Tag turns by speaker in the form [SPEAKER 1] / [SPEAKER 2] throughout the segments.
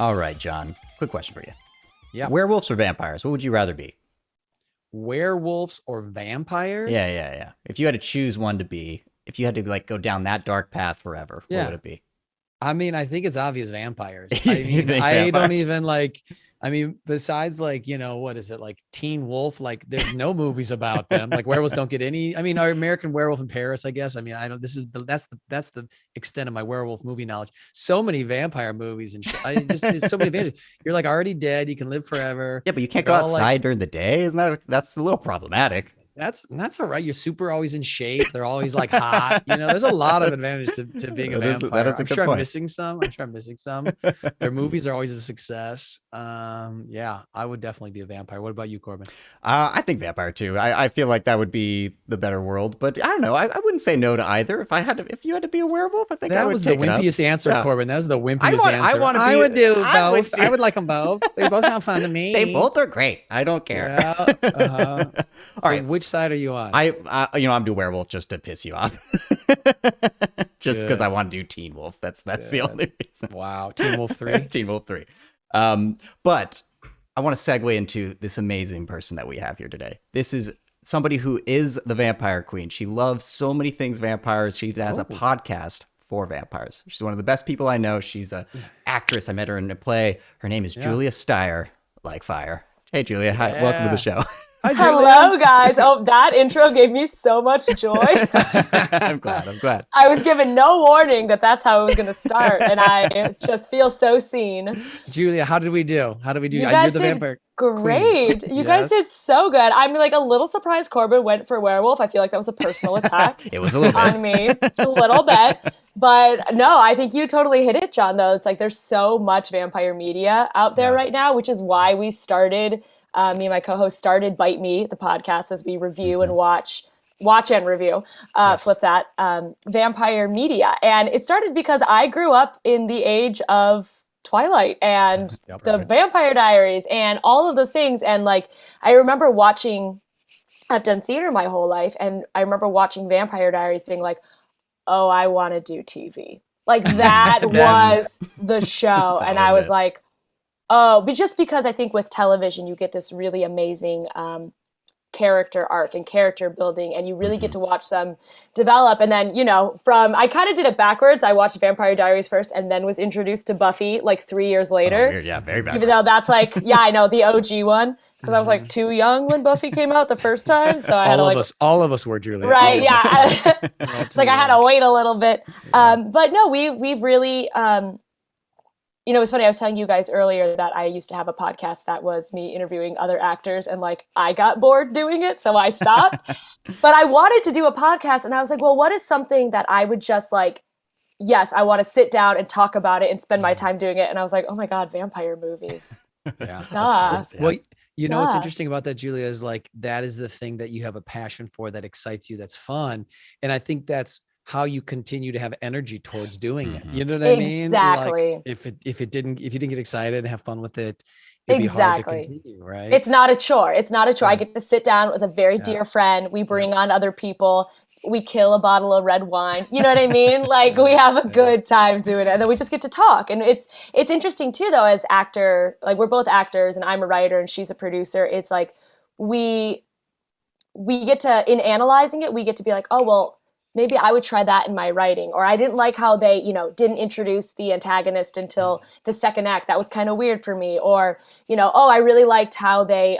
[SPEAKER 1] All right, John. Quick question for you.
[SPEAKER 2] Yeah.
[SPEAKER 1] Werewolves or vampires? What would you rather be?
[SPEAKER 2] Werewolves or vampires?
[SPEAKER 1] Yeah. If you had to choose one to be, if you had to like go down that dark path forever, what would it be?
[SPEAKER 2] I mean, I think it's obvious vampires.
[SPEAKER 1] You
[SPEAKER 2] I mean,
[SPEAKER 1] think
[SPEAKER 2] I don't
[SPEAKER 1] vampires?
[SPEAKER 2] even like, I mean, besides like, what is it? Like Teen Wolf, like there's no movies about them. Like werewolves don't get any, I mean, our American Werewolf in Paris, I guess. I mean, I don't, that's the extent of my werewolf movie knowledge. So many vampire movies and shit. It's so many advantages. You're like already dead. You can live forever.
[SPEAKER 1] Yeah, but you can't
[SPEAKER 2] You're
[SPEAKER 1] go
[SPEAKER 2] all
[SPEAKER 1] outside during the day. Isn't that's a little problematic?
[SPEAKER 2] that's all right. You're super always in shape. They're always like hot. There's a lot of advantage to being a vampire.
[SPEAKER 1] That is a
[SPEAKER 2] I'm
[SPEAKER 1] good
[SPEAKER 2] sure
[SPEAKER 1] point.
[SPEAKER 2] I'm missing some. Their movies are always a success. Yeah, I would definitely be a vampire. What about you, Corbin?
[SPEAKER 1] I think vampire too. I feel like that would be the better world, but I don't know. I wouldn't say no to either. If you had to be a werewolf, I think I
[SPEAKER 2] That
[SPEAKER 1] would
[SPEAKER 2] was the
[SPEAKER 1] take it up.
[SPEAKER 2] wimpiest answer,
[SPEAKER 1] Yeah.
[SPEAKER 2] Corbin. That was the wimpiest answer.
[SPEAKER 1] I
[SPEAKER 2] would do both.
[SPEAKER 1] do-
[SPEAKER 2] I would like them both. They both sound fun to me.
[SPEAKER 1] They both are great. I don't care.
[SPEAKER 2] Yeah. So
[SPEAKER 1] All right.
[SPEAKER 2] which side are you on?
[SPEAKER 1] I'm doing werewolf just to piss you off. Just because I want to do Teen Wolf. That's the only reason.
[SPEAKER 2] Wow. Teen Wolf 3.
[SPEAKER 1] Teen Wolf 3. But I want to segue into this amazing person that we have here today. This is somebody who is the vampire queen. She loves so many things vampires. She has a podcast for vampires. She's one of the best people I know. She's an actress. I met her in a play. Her name is Julia Stier, like fire. Hey, Julia. Hi. Welcome to the show.
[SPEAKER 2] Hi,
[SPEAKER 3] Hello, guys. Oh, that intro gave me so much joy.
[SPEAKER 1] I'm glad.
[SPEAKER 3] I was given no warning that that's how it was going to start, and I just feel so seen.
[SPEAKER 2] Julia, how did we do?
[SPEAKER 3] You guys
[SPEAKER 2] You're the
[SPEAKER 3] did
[SPEAKER 2] vampire.
[SPEAKER 3] great.
[SPEAKER 2] Queen.
[SPEAKER 3] You guys did so good. I'm like a little surprised Corbin went for werewolf. I feel like that was a personal attack.
[SPEAKER 1] It was a little bit.
[SPEAKER 3] On me, a little bit. But no, I think you totally hit it, John, though. It's like there's so much vampire media out there right now, which is why we started me and my co-host started Bite Me, the podcast, as we review and watch and review, flip that, vampire media. And it started because I grew up in the age of Twilight and the Vampire Diaries and all of those things. And like, I remember I've done theater my whole life. And I remember watching Vampire Diaries being like, oh, I want to do TV. Like that was the show. And I was like, oh, but just because I think with television, you get this really amazing character arc and character building, and you really get to watch them develop. And then, I kind of did it backwards. I watched Vampire Diaries first and then was introduced to Buffy like 3 years later.
[SPEAKER 1] Oh, weird. Yeah, very backwards.
[SPEAKER 3] Even though that's like, I know, the OG one. Because I was like too young when Buffy came out the first time. So I had
[SPEAKER 2] all of us were, Julia.
[SPEAKER 3] Right, yeah. It's like I had to wait a little bit. But no, we've really... it's funny, I was telling you guys earlier that I used to have a podcast that was me interviewing other actors, and like I got bored doing it, so I stopped. But I wanted to do a podcast, and I was like, well, what is something that I would just like, yes, I want to sit down and talk about it and spend my time doing it. And I was like, oh my God, vampire movies.
[SPEAKER 2] Yeah.
[SPEAKER 3] Well,
[SPEAKER 2] what's interesting about that, Julia, is like, that is the thing that you have a passion for, that excites you, that's fun. And I think that's how you continue to have energy towards doing it. You know what I mean?
[SPEAKER 3] Exactly.
[SPEAKER 2] Like if you didn't get excited and have fun with it, it'd be hard to continue, right?
[SPEAKER 3] It's not a chore. I get to sit down with a very dear friend. We bring on other people. We kill a bottle of red wine. You know what I mean? Like we have a good time doing it. And then we just get to talk. And it's interesting too, though, as actor, like we're both actors and I'm a writer and she's a producer. It's like we get to, in analyzing it, we get to be like, oh, well, maybe I would try that in my writing. Or I didn't like how they, didn't introduce the antagonist until the second act. That was kind of weird for me. Or, I really liked how they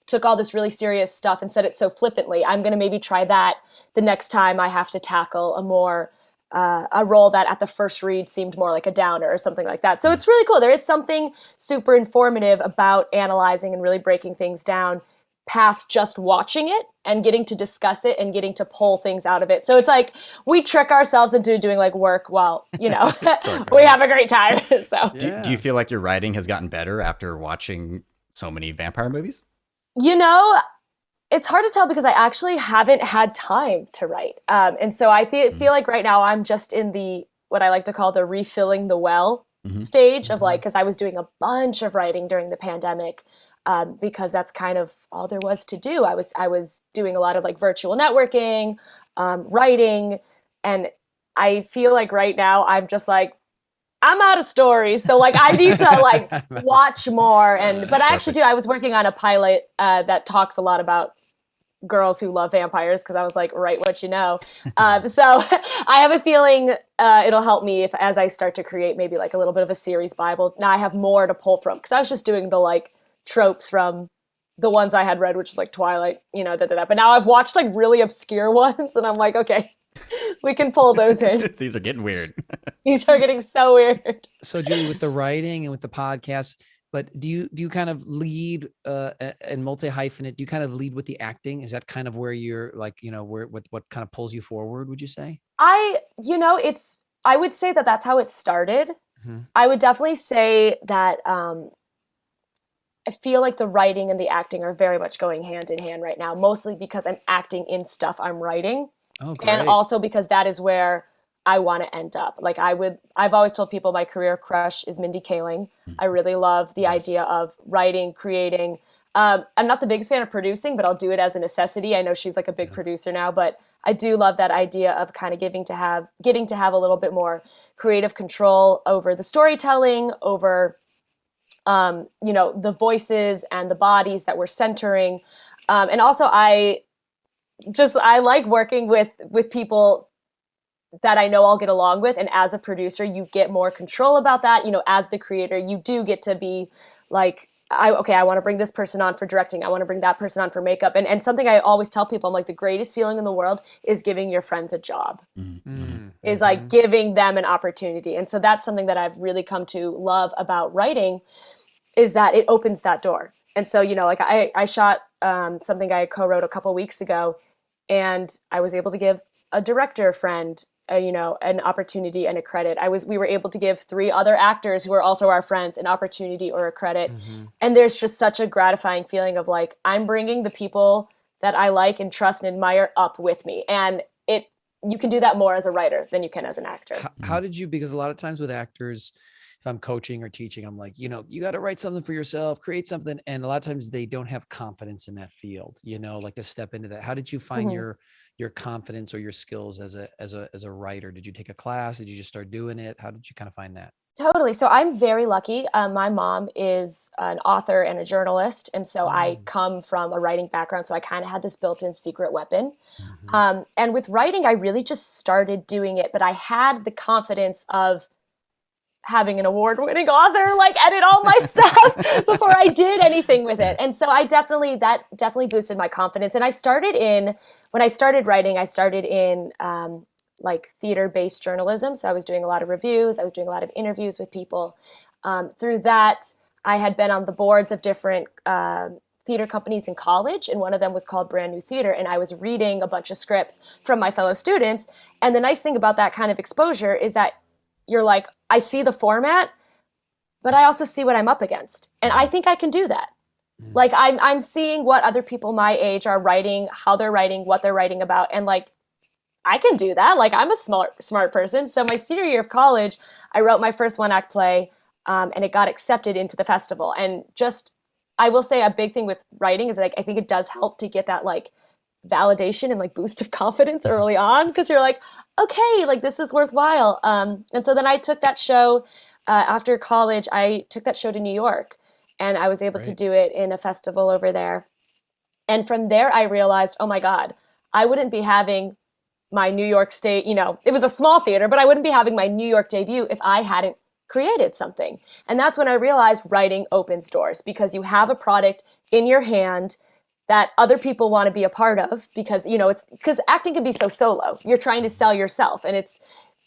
[SPEAKER 3] took all this really serious stuff and said it so flippantly. I'm going to maybe try that the next time I have to tackle a more, a role that at the first read seemed more like a downer or something like that. So it's really cool. There is something super informative about analyzing and really breaking things down past just watching it and getting to discuss it and getting to pull things out of it. So it's like we trick ourselves into doing like work while, we have a great time. So
[SPEAKER 1] do you feel like your writing has gotten better after watching so many vampire movies?
[SPEAKER 3] It's hard to tell because I actually haven't had time to write. And so I feel like right now I'm just in the, what I like to call the refilling the well stage of like, because I was doing a bunch of writing during the pandemic. Because that's kind of all there was to do. I was doing a lot of like virtual networking, writing, and I feel like right now I'm just like I'm out of stories. So like I need to like watch more. But I actually do. I was working on a pilot that talks a lot about girls who love vampires because I was like, write what you know. So I have a feeling it'll help me if as I start to create maybe like a little bit of a series Bible. Now I have more to pull from because I was just doing the like tropes from the ones I had read, which was like Twilight, you know, But now I've watched like really obscure ones and I'm like, okay, we can pull those in.
[SPEAKER 1] These are getting weird.
[SPEAKER 3] These are getting so weird.
[SPEAKER 2] So Julie, with the writing and with the podcast, but do you kind of lead and multi-hyphenate, do you kind of lead with the acting? Is that kind of where you're like, you know, where what kind of pulls you forward, would you say?
[SPEAKER 3] I would say that that's how it started.
[SPEAKER 2] Mm-hmm.
[SPEAKER 3] I would definitely say that I feel like the writing and the acting are very much going hand in hand right now, mostly because I'm acting in stuff I'm writing.
[SPEAKER 2] Oh, great.
[SPEAKER 3] And also because that is where I want to end up. Like I've always told people my career crush is Mindy Kaling. I really love the idea of writing, creating. I'm not the biggest fan of producing, but I'll do it as a necessity. I know she's like a big producer now, but I do love that idea of kind of getting to have a little bit more creative control over the storytelling, over you know, the voices and the bodies that we're centering. And also I like working with people that I know I'll get along with. And as a producer, you get more control about that. You know, as the creator, you do get to be like, I want to bring this person on for directing. I want to bring that person on for makeup. And something I always tell people, I'm like, the greatest feeling in the world is giving your friends a job, is like giving them an opportunity. And so that's something that I've really come to love about writing, is that it opens that door. And so, you know, like I shot something I co-wrote a couple weeks ago, and I was able to give a director friend you know, an opportunity and a credit. We were able to give 3 other actors who are also our friends an opportunity or a credit. And there's just such a gratifying feeling of like, I'm bringing the people that I like and trust and admire up with me. And you can do that more as a writer than you can as an actor.
[SPEAKER 2] How did you, because a lot of times with actors, if I'm coaching or teaching, I'm like, you know, you got to write something for yourself, create something. And a lot of times they don't have confidence in that field, you know, like to step into that. How did you find your confidence or your skills as a writer? Did you take a class? Did you just start doing it? How did you kind of find that?
[SPEAKER 3] Totally. So I'm very lucky. My mom is an author and a journalist. And so I come from a writing background. So I kind of had this built-in secret weapon. And with writing, I really just started doing it. But I had the confidence of having an award-winning author like edit all my stuff before I did anything with it. And so that definitely boosted my confidence. And when I started writing, I started in like theater-based journalism. So I was doing a lot of reviews. I was doing a lot of interviews with people. Through that, I had been on the boards of different theater companies in college. And one of them was called Brand New Theater. And I was reading a bunch of scripts from my fellow students. And the nice thing about that kind of exposure is that you're like, I see the format, but I also see what I'm up against. And I think I can do that. Like I'm seeing what other people my age are writing, how they're writing, what they're writing about. And like, I can do that. Like I'm a smart person. So my senior year of college, I wrote my first one-act play and it got accepted into the festival. And just, I will say a big thing with writing is like, I think it does help to get that like validation and like boost of confidence early on, because you're like, okay, like this is worthwhile. And so then I took that show after college. I took that show to New York, and I was able to do it in a festival over there. And from there, I realized, oh my God, I wouldn't be having my New York State, you know, it was a small theater, but I wouldn't be having my New York debut if I hadn't created something. And that's when I realized writing opens doors, because you have a product in your hand that other people want to be a part of, because, you know, it's because acting can be so solo. You're trying to sell yourself, and it's,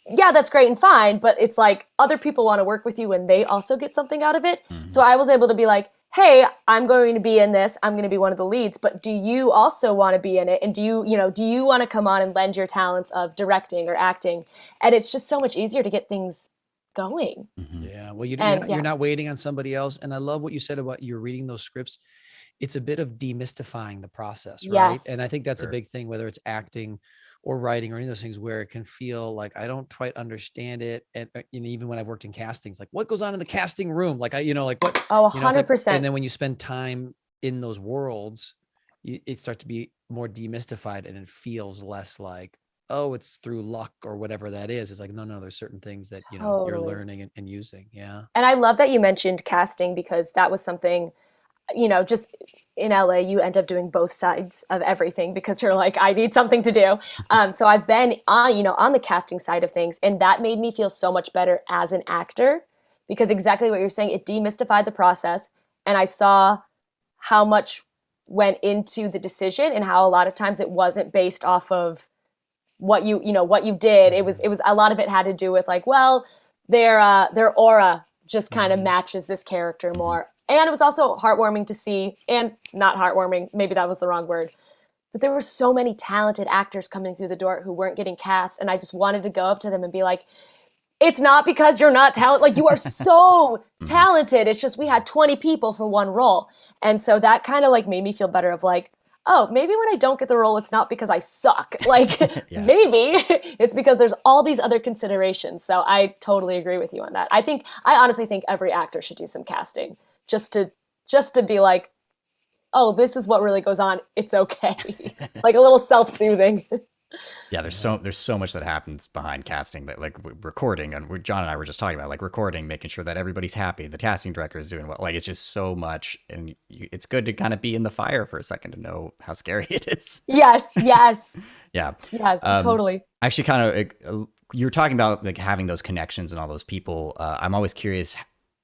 [SPEAKER 3] yeah, that's great and fine, but it's like other people want to work with you when they also get something out of it. So I was able to be like, hey, I'm going to be in this. I'm going to be one of the leads, but do you also want to be in it? And do you want to come on and lend your talents of directing or acting? And it's just so much easier to get things going.
[SPEAKER 2] Yeah. Well, you're not waiting on somebody else. And I love what you said about you're reading those scripts. It's a bit of demystifying the process, right?
[SPEAKER 3] Yes.
[SPEAKER 2] And I think that's a big thing, whether it's acting or writing or any of those things, where it can feel like I don't quite understand it. And even when I've worked in castings, like what goes on in the casting room? Like what?
[SPEAKER 3] Oh,
[SPEAKER 2] 100%.
[SPEAKER 3] like,
[SPEAKER 2] and then when you spend time in those worlds, it starts to be more demystified, and it feels less like, oh, it's through luck or whatever that is. It's like, no, there's certain things that, you know, you're
[SPEAKER 3] Totally.
[SPEAKER 2] learning and using. Yeah.
[SPEAKER 3] And I love that you mentioned casting because that was something, just in LA, you end up doing both sides of everything because you're like, I need something to do. So I've been on the casting side of things, and that made me feel so much better as an actor because exactly what you're saying, it demystified the process, and I saw how much went into the decision and how a lot of times it wasn't based off of what you did. It was a lot of it had to do with like, well, their aura just kind of matches this character more. And it was also heartwarming to see, and not heartwarming, maybe that was the wrong word, but there were so many talented actors coming through the door who weren't getting cast, and I just wanted to go up to them and be like, it's not because you're not talented. Like, you are so talented. It's just we had 20 people for one role. And so that kind of like made me feel better of like, oh, maybe when I don't get the role, it's not because I suck. Like, maybe it's because there's all these other considerations. So I totally agree with you on that. I honestly think every actor should do some casting just to be like, oh, this is what really goes on. It's okay. Like a little self-soothing.
[SPEAKER 1] Yeah, there's so much that happens behind casting, that like recording, and John and I were just talking about like recording, making sure that everybody's happy, the casting director is doing well. Like, it's just so much, and it's good to kind of be in the fire for a second to know how scary it is.
[SPEAKER 3] Yes.
[SPEAKER 1] Yeah.
[SPEAKER 3] Yes, totally.
[SPEAKER 1] Actually, kind of, you were talking about like having those connections and all those people. I'm always curious,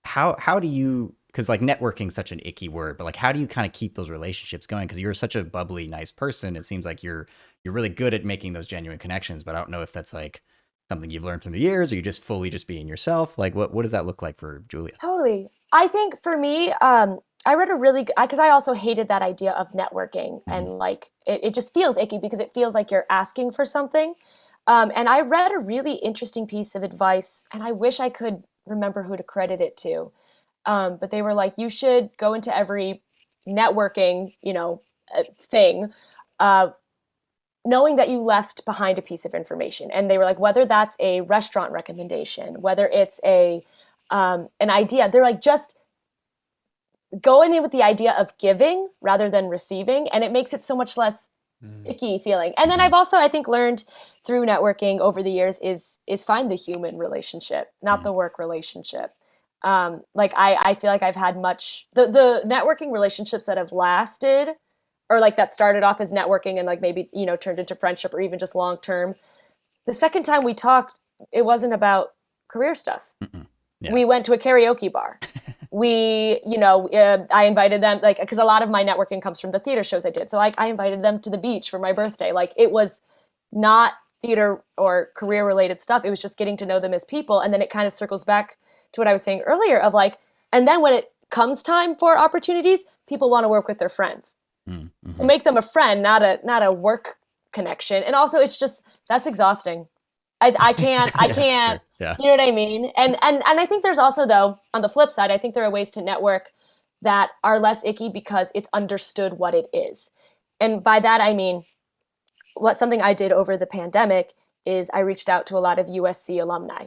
[SPEAKER 1] how do you, because like networking is such an icky word, but like how do you kind of keep those relationships going? Because you're such a bubbly, nice person. It seems like you're really good at making those genuine connections, but I don't know if that's like something you've learned from the years, or you just fully just being yourself. Like, what does that look like for Julia?
[SPEAKER 3] Totally. I think for me, I read a really good, because I also hated that idea of networking, and like it just feels icky because it feels like you're asking for something. And I read a really interesting piece of advice, and I wish I could remember who to credit it to. But they were like, you should go into every networking, thing, knowing that you left behind a piece of information. And they were like, whether that's a restaurant recommendation, whether it's an idea, they're like, just going in with the idea of giving rather than receiving. And it makes it so much less icky feeling. And then I've also, I think, learned through networking over the years is find the human relationship, not the work relationship. Like I feel like I've had the networking relationships that have lasted, or like that started off as networking and like maybe, turned into friendship or even just long term. The second time we talked, it wasn't about career stuff.
[SPEAKER 1] Yeah.
[SPEAKER 3] We went to a karaoke bar. I invited them, like, because a lot of my networking comes from the theater shows I did. So like I invited them to the beach for my birthday. Like, it was not theater or career related stuff. It was just getting to know them as people. And then it kind of circles back to what I was saying earlier of like, and then when it comes time for opportunities, people want to work with their friends. So make them a friend, not a work connection. And also it's just, that's exhausting. I can't,
[SPEAKER 1] Yeah.
[SPEAKER 3] You know what I mean? And I think there's also, though, on the flip side, I think there are ways to network that are less icky because it's understood what it is. And by that, I mean, something I did over the pandemic is I reached out to a lot of USC alumni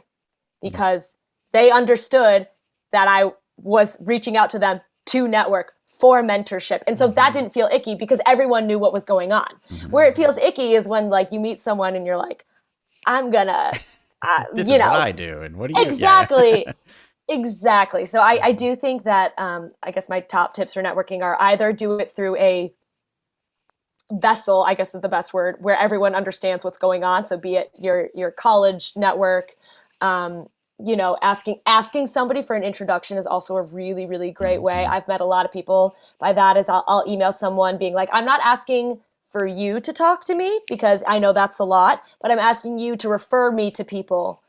[SPEAKER 3] because they understood that I was reaching out to them to network for mentorship. And so that didn't feel icky because everyone knew what was going on. Where it feels icky is when like you meet someone and you're like, I'm gonna,
[SPEAKER 1] this is what I do. And what do you
[SPEAKER 3] Exactly. Exactly. So I do think that, I guess my top tips for networking are either do it through a vessel, I guess is the best word, where everyone understands what's going on. So be it your college network, asking somebody for an introduction is also a really, really great way. I've met a lot of people by that is I'll email someone being like, I'm not asking for you to talk to me because I know that's a lot, but I'm asking you to refer me to people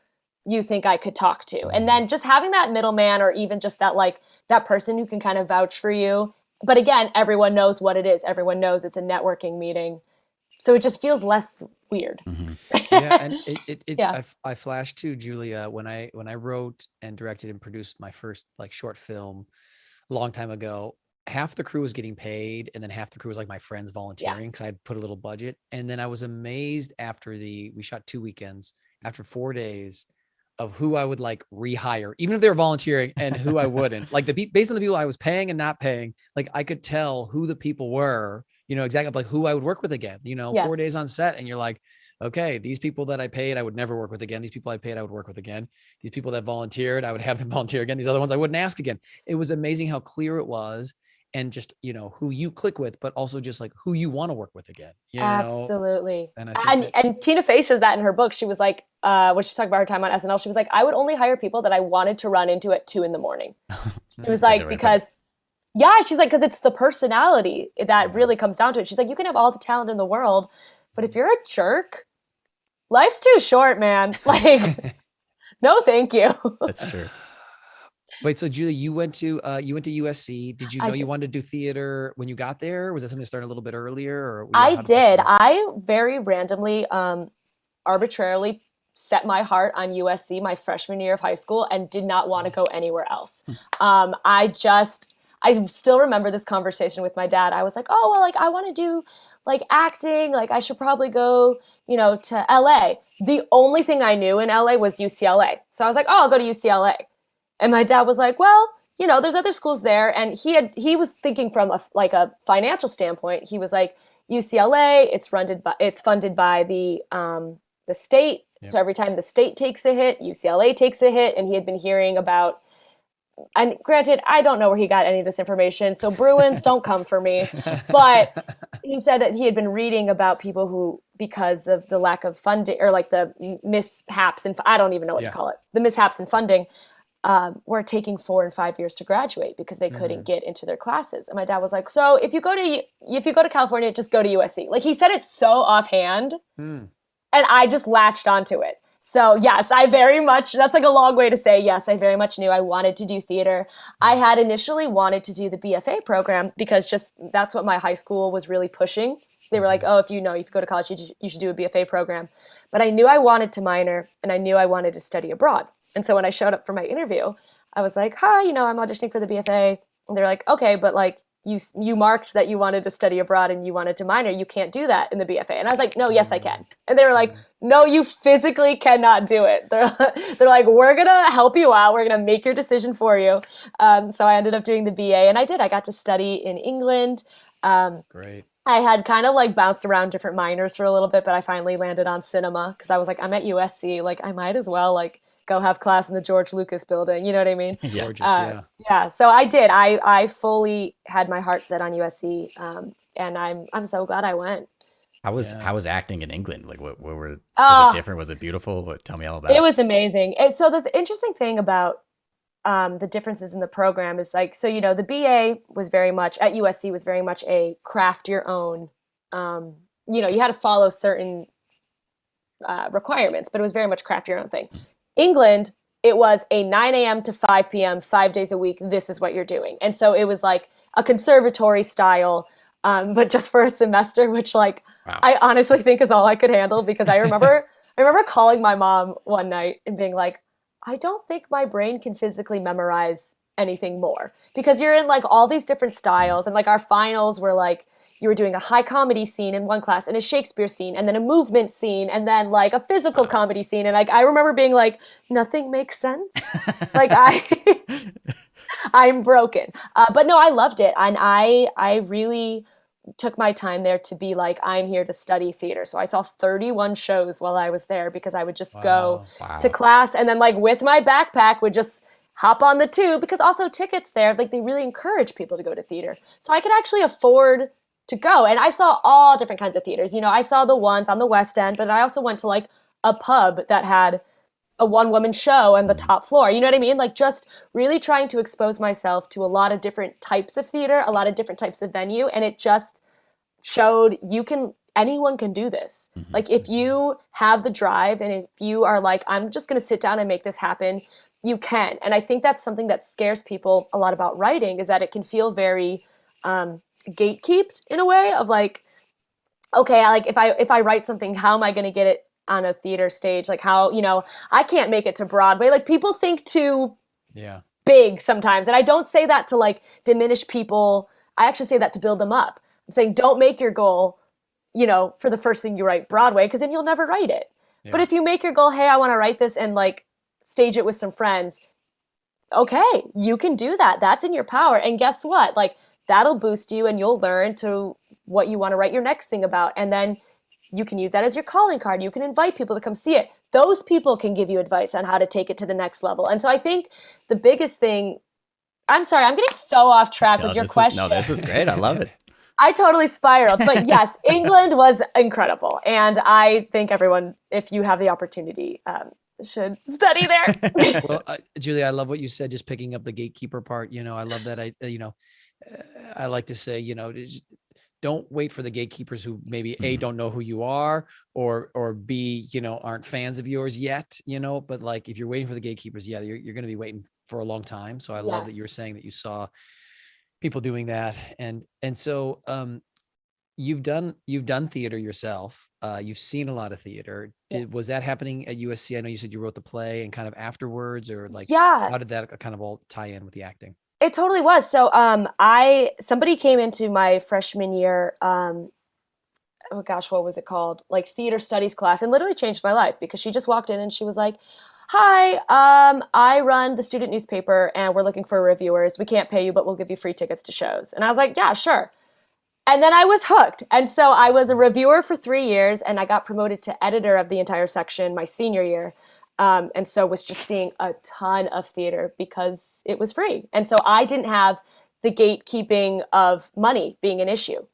[SPEAKER 3] you think I could talk to. And then just having that middleman, or even just that like that person who can kind of vouch for you. But again, everyone knows what it is. Everyone knows it's a networking meeting. So it just feels less weird.
[SPEAKER 2] Yeah, and I flashed to Julia when I wrote and directed and produced my first like short film a long time ago. Half the crew was getting paid, and then half the crew was like my friends volunteering because I'd put a little budget. And then I was amazed after we shot 2 weekends, after 4 days, of who I would like rehire, even if they were volunteering, and who I wouldn't. Like based on the people I was paying and not paying, like I could tell who the people were, exactly like who I would work with again, 4 days on set. And you're like, okay, these people that I paid, I would never work with again. These people I paid, I would work with again. These people that volunteered, I would have them volunteer again. These other ones I wouldn't ask again. It was amazing how clear it was, and just, who you click with, but also just like who you want to work with again,
[SPEAKER 3] Absolutely.
[SPEAKER 2] And I think
[SPEAKER 3] And Tina Fey says that in her book. She was like, when she was talking about her time on SNL, she was like, I would only hire people that I wanted to run into at 2 a.m. It was like, because yeah, she's like, because it's the personality that really comes down to it. She's like, you can have all the talent in the world, but if you're a jerk, life's too short, man. Like, no, thank you.
[SPEAKER 1] That's true.
[SPEAKER 2] Wait, so Julie, you went to USC. Did you know you wanted to do theater when you got there? Was that something that started a little bit earlier? Or
[SPEAKER 3] I did. I very randomly, arbitrarily set my heart on USC my freshman year of high school and did not want to go anywhere else. I still remember this conversation with my dad. I was like, oh, well, like, I want to do like acting. Like, I should probably go, to LA. The only thing I knew in LA was UCLA. So I was like, oh, I'll go to UCLA. And my dad was like, well, there's other schools there. And he was thinking from a financial standpoint. He was like, UCLA, it's funded by the state. Yep. So every time the state takes a hit, UCLA takes a hit. And he had been hearing about, and granted, I don't know where he got any of this information, so Bruins, don't come for me. But he said that he had been reading about people who, because of the lack of funding, or like the mishaps, and I don't even know what to call it, the mishaps in funding, were taking 4 and 5 years to graduate because they couldn't get into their classes. And my dad was like, so if you go to California, just go to USC. Like, he said it so offhand, and I just latched onto it. So yes, that's like a long way to say yes, I very much knew I wanted to do theater. I had initially wanted to do the BFA program because that's what my high school was really pushing. They were like, oh, if you go to college, you should do a BFA program. But I knew I wanted to minor, and I knew I wanted to study abroad. And so when I showed up for my interview, I was like, hi, I'm auditioning for the BFA. And they're like, okay, but like, you marked that you wanted to study abroad and you wanted to minor. You can't do that in the BFA. And I was like, no, yes, I can. And they were like, no, you physically cannot do it. They're like, we're going to help you out. We're going to make your decision for you. So I ended up doing the BA, and I did. I got to study in England.
[SPEAKER 2] Great.
[SPEAKER 3] I had kind of like bounced around different minors for a little bit, but I finally landed on cinema because I was like, I'm at USC. Like, I might as well like go have class in the George Lucas building. You know what I mean?
[SPEAKER 2] Gorgeous, yeah.
[SPEAKER 3] Yeah. So I did. I fully had my heart set on USC, and I'm so glad I went.
[SPEAKER 1] How was acting in England? Like, was it different? Was it beautiful? Tell me all about it.
[SPEAKER 3] It was amazing. So the interesting thing about the differences in the program is like, so the BA was very much at USC was very much a craft your own. You had to follow certain requirements, but it was very much craft your own thing. England, it was a 9 a.m. to 5 p.m., 5 days a week. This is what you're doing. And so it was like a conservatory style, but just for a semester, which like, wow. I honestly think is all I could handle, because I remember calling my mom one night and being like, I don't think my brain can physically memorize anything more, because you're in like all these different styles. And like our finals were like, you were doing a high comedy scene in one class and a Shakespeare scene and then a movement scene and then like a physical comedy scene. And like, I remember being like, nothing makes sense. Like I'm broken. But no, I loved it. And I really took my time there to be like, I'm here to study theater. So I saw 31 shows while I was there, because I would just go to class and then like with my backpack would just hop on the tube, because also tickets there, like they really encourage people to go to theater. So I could actually afford to go. And I saw all different kinds of theaters. I saw the ones on the West End, but I also went to like a pub that had a one-woman show on the top floor. You know what I mean? Like just really trying to expose myself to a lot of different types of theater, a lot of different types of venue. And it just showed anyone can do this. Like if you have the drive and if you are like, I'm just going to sit down and make this happen, you can. And I think that's something that scares people a lot about writing, is that it can feel very gatekept in a way of like, okay, like if I write something, how am I going to get it on a theater stage? Like how, I can't make it to Broadway. Like people think too big sometimes. And I don't say that to like diminish people. I actually say that to build them up. I'm saying don't make your goal, for the first thing you write Broadway, because then you'll never write it. Yeah. But if you make your goal, hey, I want to write this and like stage it with some friends, okay, you can do that. That's in your power. And guess what? Like that'll boost you and you'll learn to what you want to write your next thing about. And then you can use that as your calling card. You can invite people to come see it. Those people can give you advice on how to take it to the next level. And so I think the biggest thing, I'm sorry, I'm getting so off track with your question.
[SPEAKER 1] This is great. I love it.
[SPEAKER 3] I totally spiraled. But yes, England was incredible. And I think everyone, if you have the opportunity, should study there.
[SPEAKER 2] Well, Julia, I love what you said, just picking up the gatekeeper part. I love that. I like to say, don't wait for the gatekeepers who maybe A, don't know who you are, or B, aren't fans of yours yet, but like, if you're waiting for the gatekeepers, yeah, you're going to be waiting for a long time. So I love that you were saying that you saw people doing that. And so, you've done theater yourself. You've seen a lot of theater. Was that happening at USC? I know you said you wrote the play and kind of afterwards, or like, how did that kind of all tie in with the acting?
[SPEAKER 3] It totally was. So, somebody came into my freshman year, oh gosh, what was it called? Like theater studies class, and literally changed my life, because she just walked in and she was like, "Hi, I run the student newspaper and we're looking for reviewers. We can't pay you, but we'll give you free tickets to shows." And I was like, "Yeah, sure." And then I was hooked. And so I was a reviewer for 3 years, and I got promoted to editor of the entire section my senior year. And so was just seeing a ton of theater because it was free. And so I didn't have the gatekeeping of money being an issue,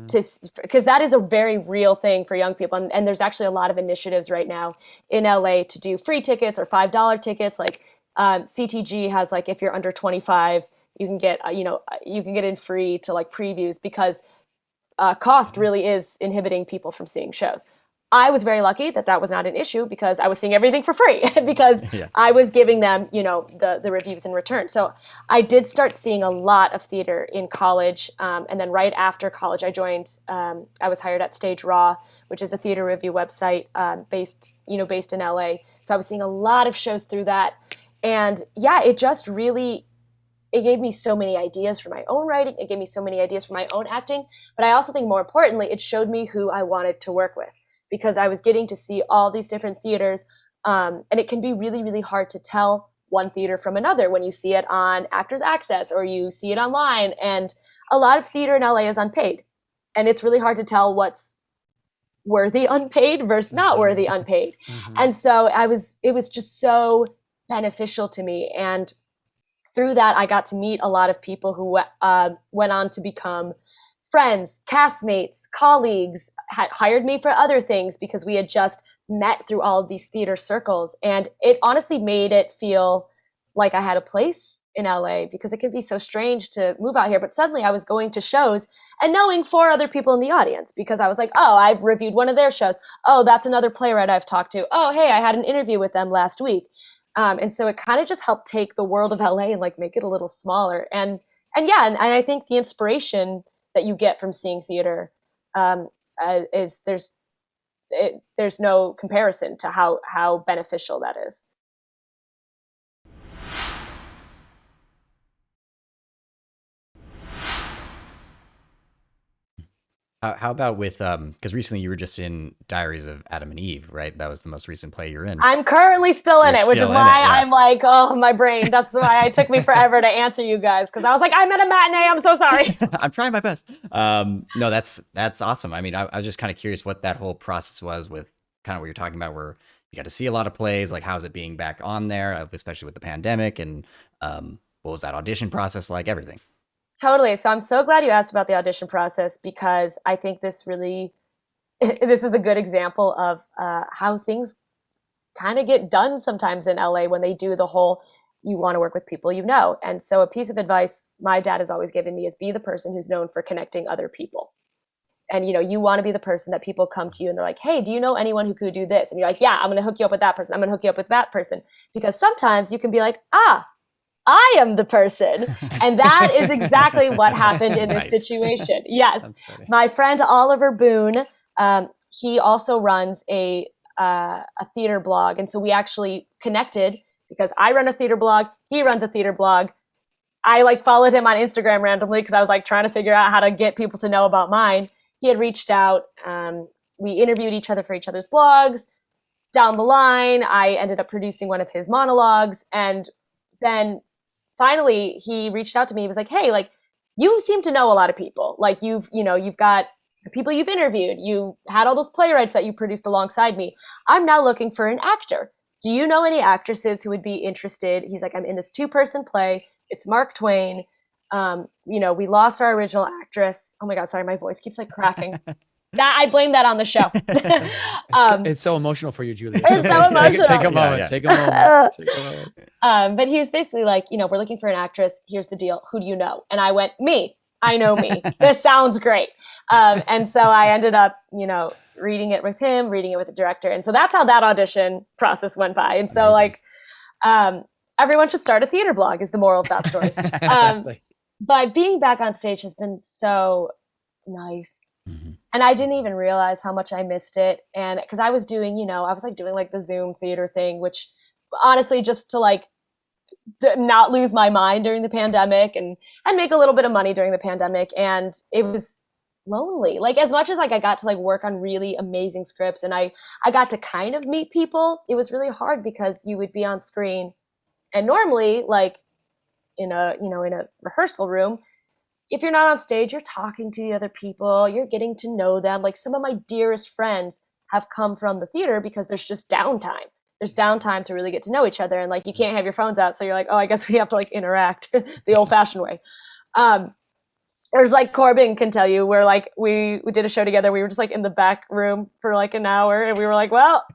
[SPEAKER 3] because that is a very real thing for young people. And there's actually a lot of initiatives right now in LA to do free tickets or $5 tickets. Like CTG has, like, if you're under 25, you can get, you can get in free to like previews, because cost really is inhibiting people from seeing shows. I was very lucky that that was not an issue, because I was seeing everything for free because I was giving them, the reviews in return. So I did start seeing a lot of theater in college. And then right after college, I joined, I was hired at Stage Raw, which is a theater review website based in LA. So I was seeing a lot of shows through that. And yeah, it just really, it gave me so many ideas for my own writing. It gave me so many ideas for my own acting. But I also think, more importantly, it showed me who I wanted to work with, because I was getting to see all these different theaters. And it can be really, really hard to tell one theater from another when you see it on Actors Access or you see it online. And a lot of theater in LA is unpaid. And it's really hard to tell what's worthy unpaid versus not worthy unpaid. And so it was just so beneficial to me. And through that, I got to meet a lot of people who went on to become friends, castmates, colleagues, had hired me for other things because we had just met through all of these theater circles. And it honestly made it feel like I had a place in LA, because it can be so strange to move out here. But suddenly I was going to shows and knowing 4 other people in the audience, because I was like, oh, I've reviewed one of their shows. Oh, that's another playwright I've talked to. Oh, hey, I had an interview with them last week. And so it kind of just helped take the world of LA and like make it a little smaller. And I think the inspiration that you get from seeing theater is there's no comparison to how beneficial that is.
[SPEAKER 1] How about with, because recently you were just in Diaries of Adam and Eve, right? That was the most recent play you're in.
[SPEAKER 3] I'm currently still in it, which is why I'm like, oh, my brain. That's why it took me forever to answer you guys, because I was like, I'm at a matinee. I'm so sorry.
[SPEAKER 1] I'm trying my best. No, that's awesome. I mean, I was just kind of curious what that whole process was with kind of what you're talking about, where you got to see a lot of plays. Like, how's it being back on there, especially with the pandemic? And what was that audition process like? Everything.
[SPEAKER 3] Totally. So I'm so glad you asked about the audition process, because I think this is a good example of how things kind of get done sometimes in LA when they do the whole, you want to work with people you know. And so a piece of advice my dad has always given me is, be the person who's known for connecting other people. And, you want to be the person that people come to you and they're like, hey, do you know anyone who could do this? And you're like, yeah, I'm going to hook you up with that person. I'm going to hook you up with that person. Because sometimes you can be like, I am the person. And that is exactly what happened in this situation. Yes. My friend Oliver Boone, he also runs a theater blog. And so we actually connected because I run a theater blog. He runs a theater blog. I followed him on Instagram randomly because I was trying to figure out how to get people to know about mine. He had reached out. We interviewed each other for each other's blogs. Down the line, I ended up producing one of his monologues. And then finally, he reached out to me. He was like, hey, you seem to know a lot of people. You've got the people you've interviewed. You had all those playwrights that you produced alongside me. I'm now looking for an actor. Do you know any actresses who would be interested? He's like, I'm in this 2-person play. It's Mark Twain. We lost our original actress. Oh my God, sorry, my voice keeps like cracking. I blame that on the show.
[SPEAKER 2] It's so emotional for you, Julia.
[SPEAKER 3] It's so emotional.
[SPEAKER 2] Take a moment. Take a moment.
[SPEAKER 3] But he was basically like, we're looking for an actress. Here's the deal. Who do you know? And I went, me. I know me. This sounds great. And so I ended up, reading it with him, reading it with the director. And so that's how that audition process went by. And so everyone should start a theater blog is the moral of that story. But being back on stage has been so nice. Mm-hmm. And I didn't even realize how much I missed it. And because I was doing, doing like the Zoom theater thing, which honestly, just to not lose my mind during the pandemic and make a little bit of money during the pandemic. And it was lonely. As much as I got to work on really amazing scripts and I got to kind of meet people, it was really hard because you would be on screen and normally in a rehearsal room, if you're not on stage, you're talking to the other people, you're getting to know them. Some of my dearest friends have come from the theater because there's just downtime. There's downtime to really get to know each other. And you can't have your phones out. So you're like, oh, I guess we have to interact the old fashioned way. There's Corbin can tell you where we did a show together. We were just in the back room for an hour and we were like, well,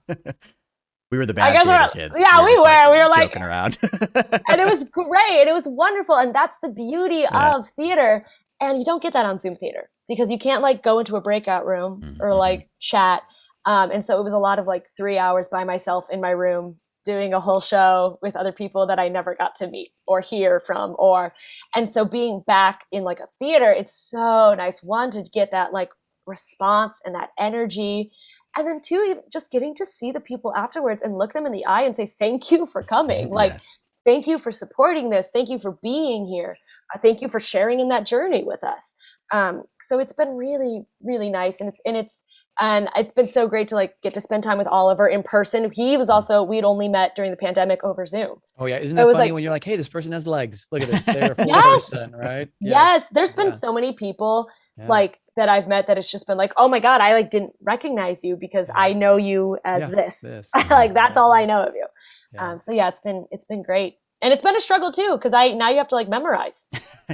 [SPEAKER 1] we were the bad theater kids.
[SPEAKER 3] Yeah, we were. We were
[SPEAKER 1] joking around.
[SPEAKER 3] And it was great. And it was wonderful. And that's the beauty of theater. And you don't get that on Zoom theater because you can't go into a breakout room or chat. And so it was a lot of 3 hours by myself in my room doing a whole show with other people that I never got to meet or hear from and so being back in a theater, it's so nice. One, to get that response and that energy. And then two, just getting to see the people afterwards and look them in the eye and say, thank you for coming. Thank you for supporting this. Thank you for being here. Thank you for sharing in that journey with us. So it's been really, really nice. And it's been so great to get to spend time with Oliver in person. He was also, we'd only met during the pandemic over Zoom.
[SPEAKER 2] Oh yeah. Isn't that funny when you're like, hey, this person has legs. Look at this. They're a full person, right?
[SPEAKER 3] Yes. There's been so many people that I've met that it's just been oh my God, I didn't recognize you because I know you as this. That's all I know of you. Yeah. So yeah, it's been great. And it's been a struggle too, because now you have to memorize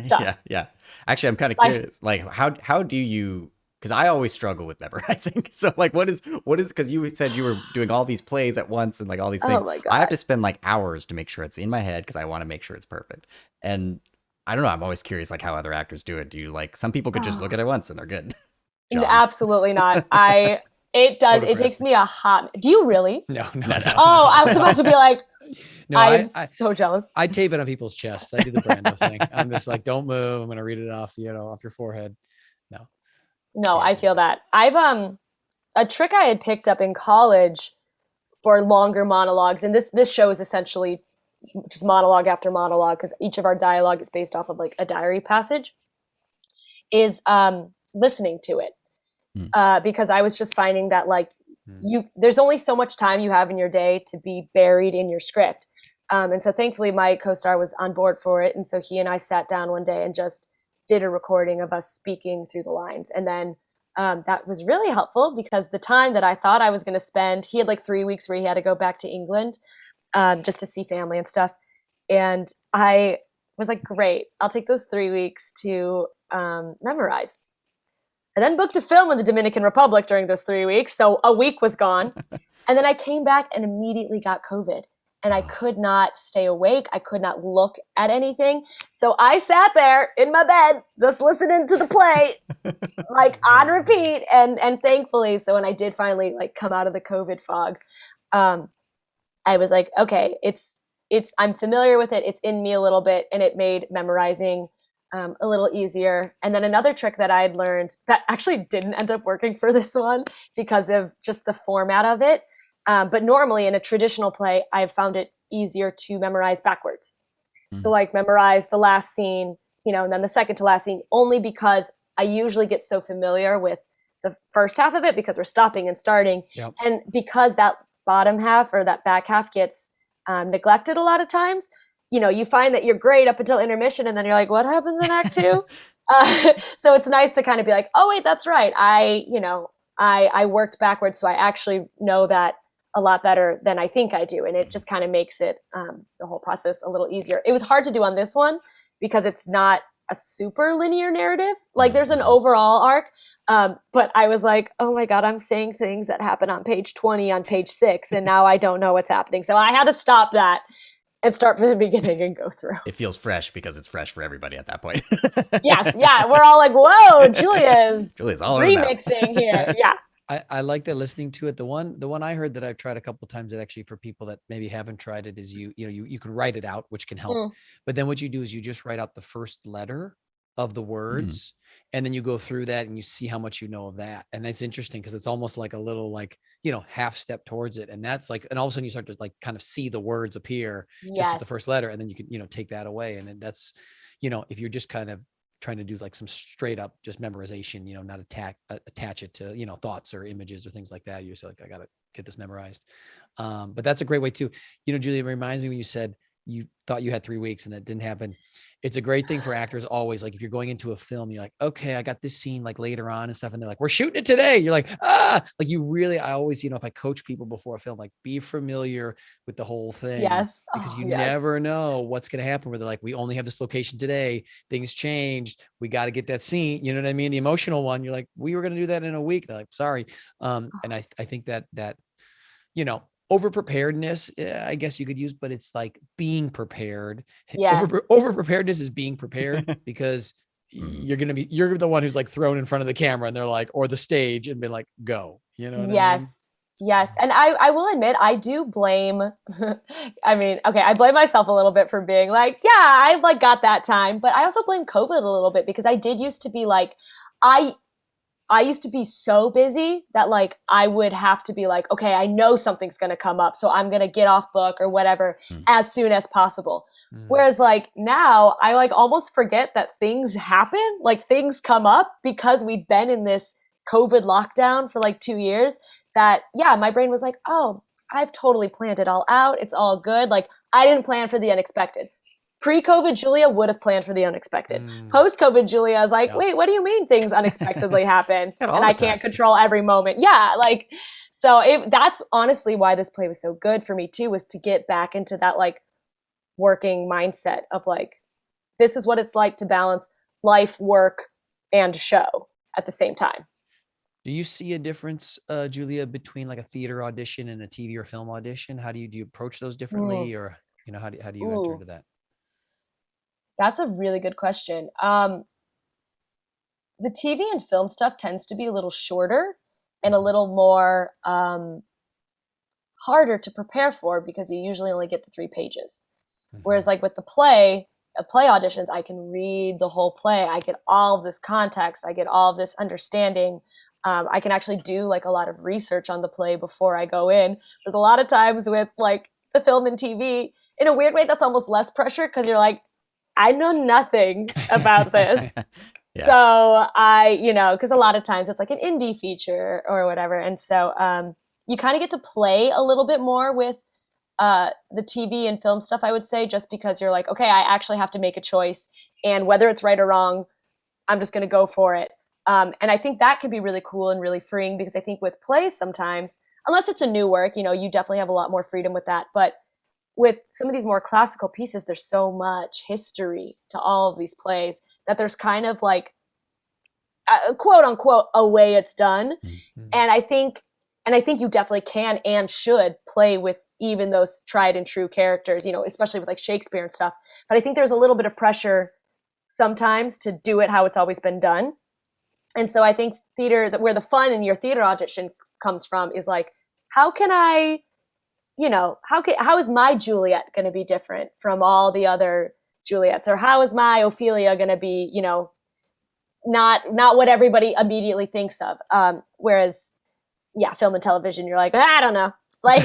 [SPEAKER 3] stuff.
[SPEAKER 1] Yeah. Actually, I'm kind of curious. How do you? Because I always struggle with memorizing. So what is? Because you said you were doing all these plays at once and all these things.
[SPEAKER 3] Oh my God.
[SPEAKER 1] I have to spend hours to make sure it's in my head because I want to make sure it's perfect. And I don't know. I'm always curious how other actors do it. Do you some people could just look at it once and they're good?
[SPEAKER 3] Absolutely not. It takes me a hot. Do you really?
[SPEAKER 2] No.
[SPEAKER 3] Oh, I was about to be no, I'm so jealous.
[SPEAKER 2] I tape it on people's chests. I do the Brando thing. I'm just don't move. I'm going to read it off, off your forehead.
[SPEAKER 3] No, I feel that. I've a trick I had picked up in college for longer monologues, and this show is essentially just monologue after monologue because each of our dialogue is based off of a diary passage, is listening to it. Because I was just finding that there's only so much time you have in your day to be buried in your script. And so thankfully my co-star was on board for it. And so he and I sat down one day and just did a recording of us speaking through the lines. And then that was really helpful because the time that I thought I was going to spend, he had 3 weeks where he had to go back to England just to see family and stuff. And I was great, I'll take those 3 weeks to memorize. I then booked a film in the Dominican Republic during those 3 weeks. So a week was gone. And then I came back and immediately got COVID. And I could not stay awake. I could not look at anything. So I sat there in my bed, just listening to the play, on repeat. And thankfully, so when I did finally come out of the COVID fog, I was okay, I'm familiar with it. It's in me a little bit. And it made memorizing a little easier. And then another trick that I had learned that actually didn't end up working for this one because of just the format of it. But normally in a traditional play, I've found it easier to memorize backwards. So memorize the last scene, and then the second to last scene, only because I usually get so familiar with the first half of it because we're stopping and starting. Yep. And because that bottom half or that back half gets neglected a lot of times, you find that you're great up until intermission and then you're what happens in act two? So it's nice to kind of be like, oh wait, that's right. I worked backwards, so I actually know that a lot better than I think I do. And it just kind of makes it, the whole process a little easier. It was hard to do on this one because it's not a super linear narrative. Like there's an overall arc. But I was like, oh my God, I'm saying things that happen on page 20 on page 6. And now I don't know what's happening. So I had to stop that and start from the beginning and go through.
[SPEAKER 1] It feels fresh because it's fresh for everybody at that point.
[SPEAKER 3] Yes. Yeah. We're all like, whoa,
[SPEAKER 1] Julia's all over the map.
[SPEAKER 3] remixing here. Yeah.
[SPEAKER 2] I like that listening to it. The one I heard that I've tried a couple of times that actually for people that maybe haven't tried it is you can write it out, which can help. But then what you do is you just write out the first letter of the words and then you go through that and you see how much you know of that. And that's interesting because it's almost like a little like, half step towards it. And that's like, and all of a sudden you start to like kind of see the words appear just with the first letter. And then you can, take that away. And then that's, if you're just kind of trying to do like some straight up just memorization, not attach it to, thoughts or images or things like that. You're just like, I got to get this memorized. But that's a great way too. Julia, it reminds me when you said you thought you had 3 weeks and that didn't happen. It's a great thing for actors always. Like if you're going into a film, you're like, okay, I got this scene like later on and stuff. And they're like, we're shooting it today. You're like, like I always, if I coach people before a film, like be familiar with the whole thing.
[SPEAKER 3] Yes.
[SPEAKER 2] Because you never know what's going to happen where they're like, we only have this location today. Things changed. We got to get that scene. You know what I mean? The emotional one, you're like, we were going to do that in a week. They're like, sorry. And I think that, over preparedness, I guess you could use, but it's like being prepared.
[SPEAKER 3] Yes.
[SPEAKER 2] Over preparedness is being prepared because you're the one who's like thrown in front of the camera and they're like, or the stage and be like, go, you know what I mean?
[SPEAKER 3] Yes. And I will admit, I do blame, I blame myself a little bit for being like, yeah, I've like got that time, but I also blame COVID a little bit because I did used to be like, I used to be so busy that like I would have to be like, okay, I know something's going to come up, so I'm going to get off book or whatever as soon as possible. Whereas like now I like almost forget that things happen, like things come up because we've been in this COVID lockdown for like 2 years that, my brain was like, oh, I've totally planned it all out. It's all good. Like I didn't plan for the unexpected. Pre-COVID Julia would have planned for the unexpected. Post-COVID Julia is like, wait, what do you mean things unexpectedly happen? And I can't control every moment. Yeah, like, so that's honestly why this play was so good for me too, was to get back into that like working mindset of like, this is what it's like to balance life, work, and show at the same time.
[SPEAKER 2] Do you see a difference, Julia, between like a theater audition and a TV or film audition? How do you approach those differently, or how do you enter into that?
[SPEAKER 3] That's a really good question. The TV and film stuff tends to be a little shorter and a little more harder to prepare for because you usually only get the 3 pages. Whereas like with the play auditions, I can read the whole play. I get all of this context. I get all of this understanding. I can actually do like a lot of research on the play before I go in. There's a lot of times with like the film and TV, in a weird way, that's almost less pressure because you're like, I know nothing about this. So because a lot of times it's like an indie feature or whatever. And so you kind of get to play a little bit more with the TV and film stuff, I would say, just because you're like, okay, I actually have to make a choice. And whether it's right or wrong, I'm just going to go for it. And I think that can be really cool and really freeing because I think with plays sometimes, unless it's a new work, you definitely have a lot more freedom with that. But with some of these more classical pieces, there's so much history to all of these plays that there's kind of like quote unquote a way it's done. And I think you definitely can and should play with even those tried and true characters, especially with like Shakespeare and stuff. But I think there's a little bit of pressure sometimes to do it how it's always been done. And so I think theater, where the fun in your theater audition comes from is like, how can I, how is my Juliet going to be different from all the other Juliets? Or how is my Ophelia going to be, not what everybody immediately thinks of? Whereas, film and television, you're like, I don't know. Like,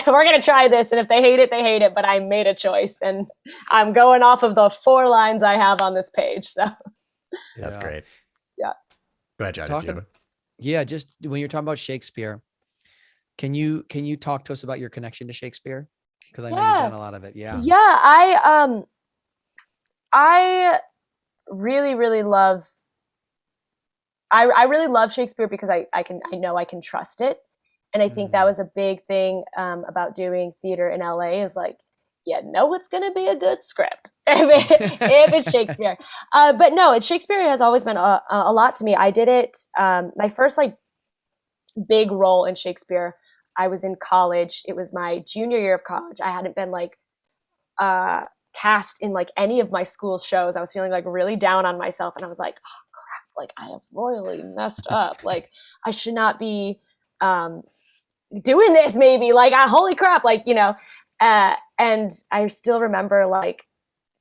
[SPEAKER 3] we're going to try this. And if they hate it, they hate it. But I made a choice. And I'm going off of the 4 lines I have on this page. So
[SPEAKER 1] that's great.
[SPEAKER 3] Yeah.
[SPEAKER 1] Go ahead, Johnny.
[SPEAKER 2] Just when you're talking about Shakespeare, can you talk to us about your connection to Shakespeare? Because I know you've done a lot of it. Yeah.
[SPEAKER 3] Yeah. I really, really love. I really love Shakespeare because I know I can trust it, and I think that was a big thing about doing theater in LA is like, you know, it's going to be a good script if it's Shakespeare. But no, Shakespeare has always been a lot to me. I did it. My first like big role in Shakespeare, I was in college. It was my junior year of college. I hadn't been like cast in like any of my school's shows. I was feeling like really down on myself, and I was like, oh crap, like I have royally messed up. Like I should not be doing this. Maybe like holy crap, like you know. And I still remember like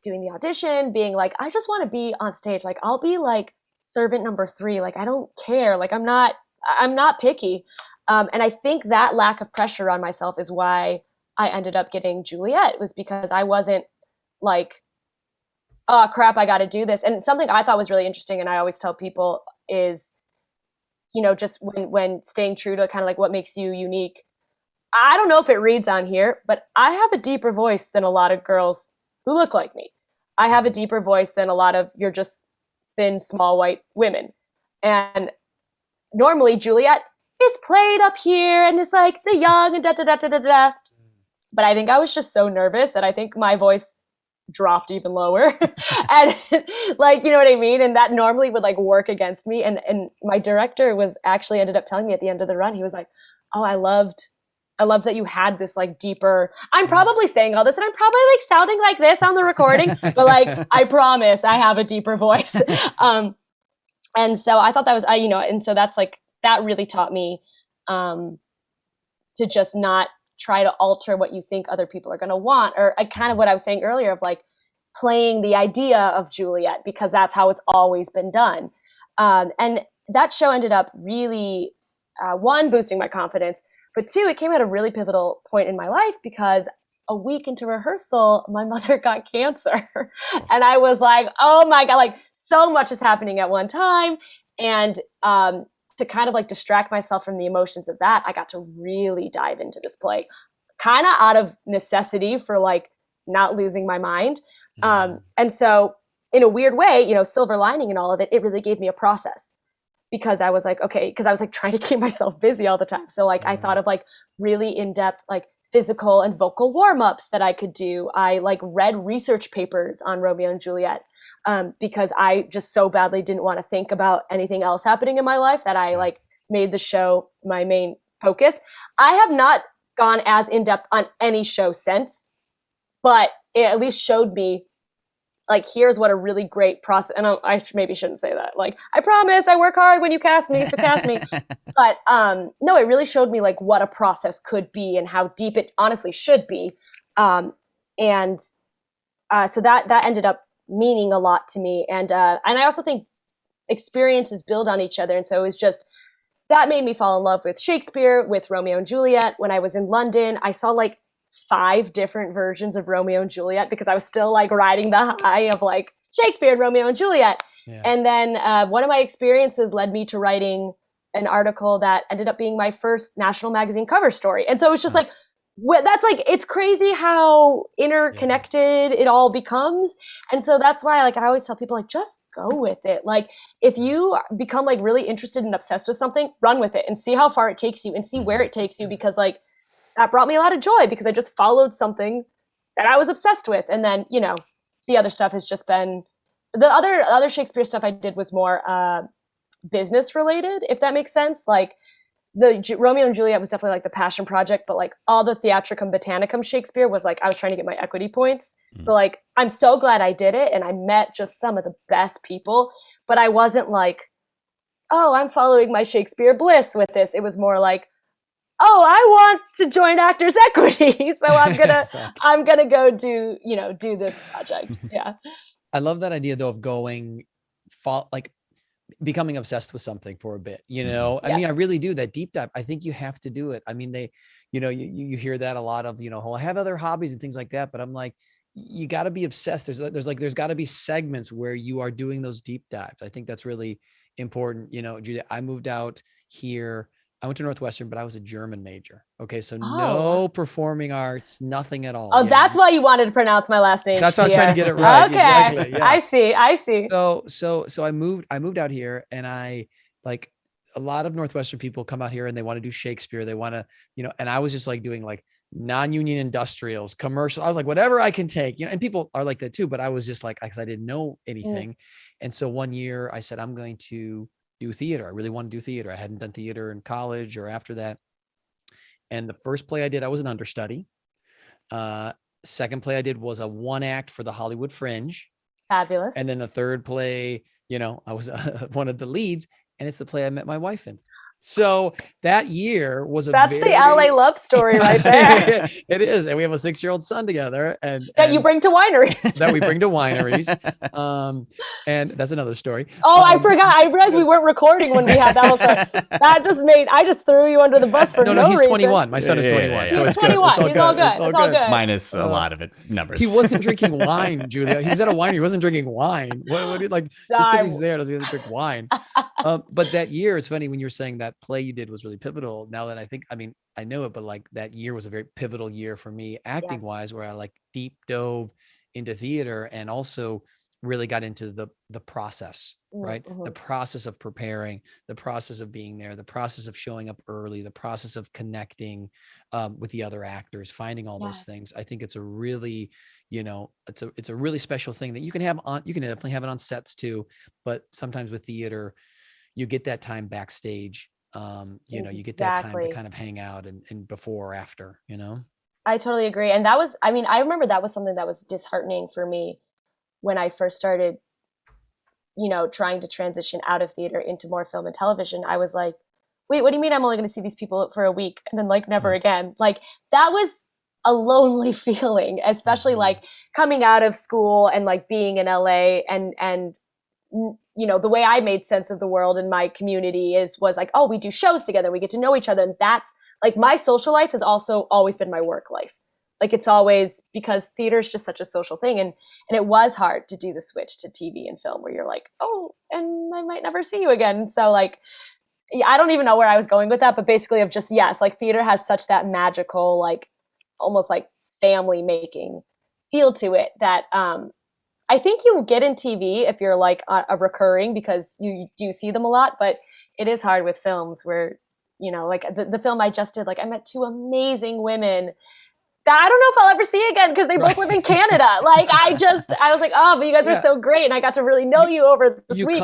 [SPEAKER 3] doing the audition, being like, I just want to be on stage. Like I'll be like servant number 3. Like I don't care. Like I'm not picky. And I think that lack of pressure on myself is why I ended up getting Juliet, was because I wasn't like, oh crap, I got to do this. And something I thought was really interesting, and I always tell people is, you know, just when staying true to kind of like what makes you unique. I don't know if it reads on here, but I have a deeper voice than a lot of girls who look like me. I have a deeper voice than a lot of you're just thin, small, white women. And normally Juliet is played up here and it's like the young and da da da da da da. But I think I was just so nervous that I think my voice dropped even lower. And like, you know what I mean? And that normally would like work against me. And my director was actually ended up telling me at the end of the run, he was like, oh, I loved that you had this like deeper, I'm probably saying all this and I'm probably like sounding like this on the recording, but like, I promise I have a deeper voice. And so I thought that was, you know, and so that's like, that really taught me to just not try to alter what you think other people are going to want, or kind of what I was saying earlier of like playing the idea of Juliet, because that's how it's always been done. And that show ended up really, one, boosting my confidence, but 2, it came at a really pivotal point in my life because a week into rehearsal, my mother got cancer. And I was like, oh my God, like so much is happening at one time. And to kind of like distract myself from the emotions of that, I got to really dive into this play, kind of out of necessity for like not losing my mind. And so in a weird way, you know, silver lining in all of it, it really gave me a process. Because I was like, okay, because I was like trying to keep myself busy all the time. So like I thought of like really in-depth like physical and vocal warm-ups that I could do. I like read research papers on Romeo and Juliet because I just so badly didn't want to think about anything else happening in my life that I like made the show my main focus. I have not gone as in-depth on any show since, but it at least showed me like, here's what a really great process, and I maybe shouldn't say that. Like, I promise I work hard when you cast me, so cast me. But no, it really showed me like what a process could be and how deep it honestly should be. So that ended up meaning a lot to me. And I also think experiences build on each other. And so it was just, that made me fall in love with Shakespeare, with Romeo and Juliet. When I was in London, I saw like 5 different versions of Romeo and Juliet because I was still like riding the high of like Shakespeare and Romeo and Juliet. Yeah. And then one of my experiences led me to writing an article that ended up being my first national magazine cover story. And so it was just like, that's like, it's crazy how interconnected it all becomes. And so that's why like I always tell people like, just go with it. Like if you become like really interested and obsessed with something, run with it and see how far it takes you and see where it takes you, because like that brought me a lot of joy because I just followed something that I was obsessed with. And then, you know, the other stuff has just been, the other Shakespeare stuff I did was more business related, if that makes sense. Like the Romeo and Juliet was definitely like the passion project, but like all the Theatricum Botanicum Shakespeare was like, I was trying to get my equity points. So like, I'm so glad I did it. And I met just some of the best people, but I wasn't like, oh, I'm following my Shakespeare bliss with this. It was more like, oh, I want to join Actors Equity. So I'm gonna go do this project. Yeah.
[SPEAKER 2] I love that idea though of going like becoming obsessed with something for a bit, you know. I mean, I really do that deep dive. I think you have to do it. I mean, you hear that a lot of, I have other hobbies and things like that, but I'm like, you got to be obsessed. There's got to be segments where you are doing those deep dives. I think that's really important. Julia, I moved out here I went to Northwestern, but I was a German major. Okay, so
[SPEAKER 3] Oh.
[SPEAKER 2] no performing arts, nothing at all.
[SPEAKER 3] Oh, that's why you wanted to pronounce my last name.
[SPEAKER 2] That's why I was trying to get it right.
[SPEAKER 3] Okay,
[SPEAKER 2] Exactly. Yeah.
[SPEAKER 3] I see.
[SPEAKER 2] So I moved out here, and I like a lot of Northwestern people come out here and they want to do Shakespeare. They want to, and I was just like doing like non-union industrials, commercial. I was like, whatever I can take, and people are like that too. But I was just like, because I didn't know anything. And so one year I said, I'm going to do theater. I really want to do theater. I hadn't done theater in college or after that. And the first play I did, I was an understudy. Second play I did was a one act for the Hollywood Fringe.
[SPEAKER 3] Fabulous.
[SPEAKER 2] And then the third play, I was one of the leads, and it's the play I met my wife in. So that year was
[SPEAKER 3] the LA love story right there.
[SPEAKER 2] It is. And we have a 6-year-old son together, and
[SPEAKER 3] you bring to wineries.
[SPEAKER 2] That we bring to wineries. And that's another story.
[SPEAKER 3] Oh, I forgot. I realized we weren't recording when we had that whole story. I just threw you under the bus for no reason.
[SPEAKER 2] He's 21. My son is 21. So it's
[SPEAKER 3] 21.
[SPEAKER 2] Good. It's all good.
[SPEAKER 3] It's all good.
[SPEAKER 1] Minus a lot of it numbers.
[SPEAKER 2] He wasn't drinking wine, Julia. He was at a winery. He wasn't drinking wine. What like just because he's there doesn't mean he doesn't drink wine. But that year, it's funny when you were saying that play you did was really pivotal. Now that I know it, but like that year was a very pivotal year for me acting wise, where I like deep dove into theater and also really got into the process, right? The process of preparing, the process of being there, the process of showing up early, the process of connecting with the other actors, finding all those things. I think it's a really, it's a really special thing that you can have on, you can definitely have it on sets too, but sometimes with theater, you get that time backstage. You get that time to kind of hang out and before or after,
[SPEAKER 3] I totally agree. And that was, I remember that was something that was disheartening for me when I first started, trying to transition out of theater into more film and television. I was like, wait, what do you mean I'm only going to see these people for a week and then like never again? Like that was a lonely feeling, especially like coming out of school and like being in LA and the way I made sense of the world in my community was like, oh, we do shows together. We get to know each other. And that's like my social life has also always been my work life. Like it's always, because theater is just such a social thing. And it was hard to do the switch to TV and film where you're like, oh, and I might never see you again. So like, I don't even know where I was going with that, but basically of just, yes, like theater has such that magical, like almost like family making feel to it that, I think you get in TV if you're like a recurring because you do see them a lot, but it is hard with films where, like the film I just did, like I met 2 amazing women that I don't know if I'll ever see again because they both live in Canada. Like I was like, oh, but you guys are so great. And I got to really know you over this week.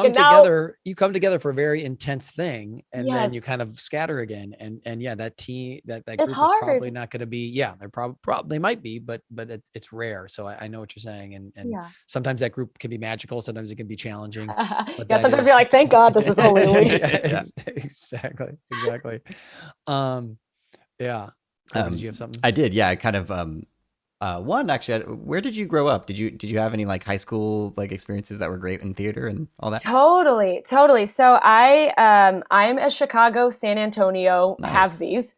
[SPEAKER 2] You come together for a very intense thing and then you kind of scatter again. And that team, that group is probably not going to be, they're probably might be, but it's rare. So I know what you're saying. And sometimes that group can be magical. Sometimes it can be challenging. But
[SPEAKER 3] sometimes you're like, thank God this is only a week.
[SPEAKER 2] Exactly. Did you have something?
[SPEAKER 1] I did. Yeah. I kind of, one actually, where did you grow up? Did you have any like high school like experiences that were great in theater and all that?
[SPEAKER 3] Totally. So I'm a Chicago, San Antonio halvesies.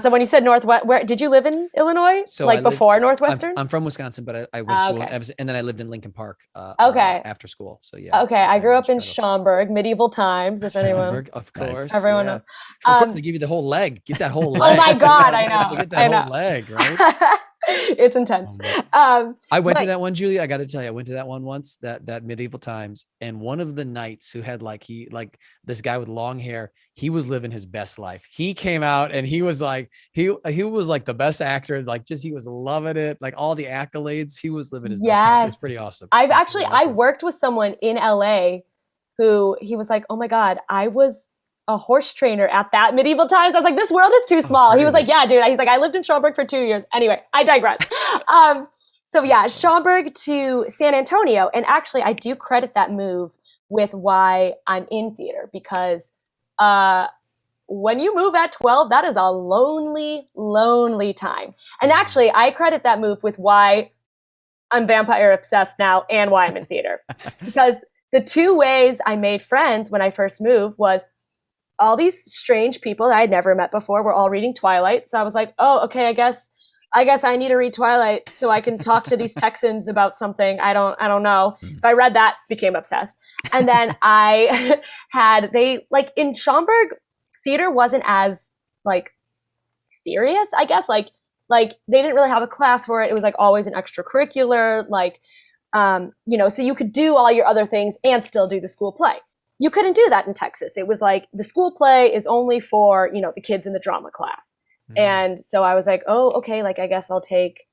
[SPEAKER 3] So when you said Northwest, where did you live in Illinois?
[SPEAKER 2] So
[SPEAKER 3] before Northwestern?
[SPEAKER 2] I'm from Wisconsin, but I went to school and then I lived in Lincoln Park. After school. So
[SPEAKER 3] Okay, I grew up in Schaumburg, medieval times. If anyone,
[SPEAKER 2] Schaumburg, of course,
[SPEAKER 3] everyone knows.
[SPEAKER 2] Of course, they give you the whole leg. Get that whole leg.
[SPEAKER 3] Oh my God, I know.
[SPEAKER 2] Get that whole leg, right?
[SPEAKER 3] It's intense.
[SPEAKER 2] I went to that one, Julia. I got to tell you, I went to that one once. That medieval times, and one of the knights who had this guy with long hair. He was living his best life. He came out and he was like he was like the best actor. Like he was loving it. Like all the accolades. He was living his best life. It's pretty awesome.
[SPEAKER 3] I worked with someone in LA who he was like, oh my God, I was a horse trainer at that medieval times. I was like, this world is too small. He was like, yeah, dude. He's like, I lived in Schaumburg for 2 years. Anyway, I digress. Schaumburg to San Antonio. And actually, I do credit that move with why I'm in theater because when you move at 12, that is a lonely, lonely time. And actually, I credit that move with why I'm vampire obsessed now and why I'm in theater. Because the 2 ways I made friends when I first moved was all these strange people that I'd never met before were all reading Twilight. So I was like, oh, okay, I guess I need to read Twilight so I can talk to these Texans about something. I don't know. So I read that, became obsessed. And then in Schaumburg, theater wasn't as like serious, I guess. Like they didn't really have a class for it. It was like always an extracurricular, like, so you could do all your other things and still do the school play. You couldn't do that in Texas. It was like the school play is only for, the kids in the drama class. Mm-hmm. And so I was like, oh, okay, like I guess I'll take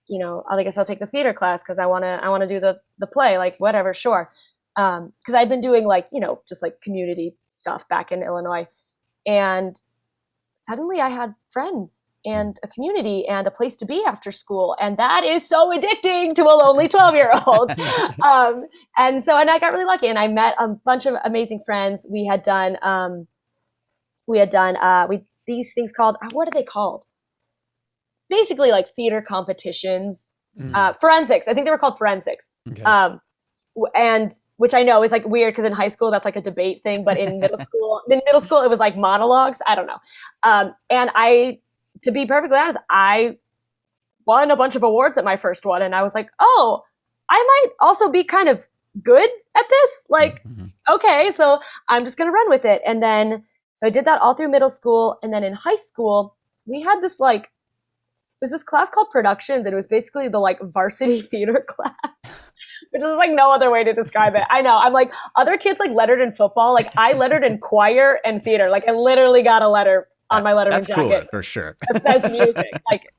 [SPEAKER 3] the theater class because I want to do the play, like whatever, sure. Because I've been doing like, just like community stuff back in Illinois. And suddenly I had friends and a community and a place to be after school. And that is so addicting to a lonely 12-year-old. And I got really lucky and I met a bunch of amazing friends. We had done these things called, what are they called? Basically like theater competitions, forensics. I think they were called forensics. Okay. And which I know is like weird because in high school that's like a debate thing, but in middle school it was like monologues. I don't know. And to be perfectly honest, I won a bunch of awards at my first one, and I was like, oh, I might also be kind of good at this. Like, okay, so I'm just gonna run with it. And then so I did that all through middle school, and then in high school we had this like there's this class called productions, and it was basically the like varsity theater class. Which is like no other way to describe it. I know. I'm like, other kids like lettered in football. Like I lettered in choir and theater. Like I literally got a letter on my letterman jacket. That's
[SPEAKER 1] cooler, for sure.
[SPEAKER 3] That says music. Like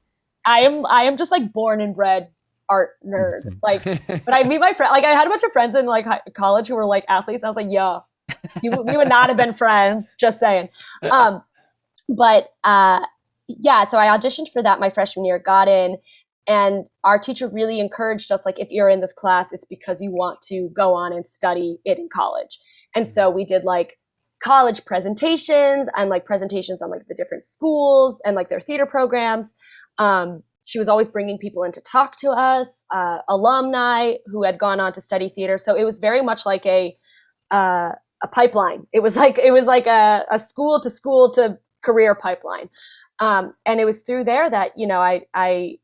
[SPEAKER 3] I am just like born and bred art nerd. Like, but I meet my friend. Like I had a bunch of friends in like college who were like athletes. I was like, yo, we would not have been friends. Just saying. Yeah. So I auditioned for that my freshman year, got in. And our teacher really encouraged us, like, if you're in this class, it's because you want to go on and study it in college. And so we did like college presentations and like presentations on like the different schools and like their theater programs. She was always bringing people in to talk to us, alumni who had gone on to study theater. So it was very much like a pipeline. It was like a school to career pipeline. And it was through there that, I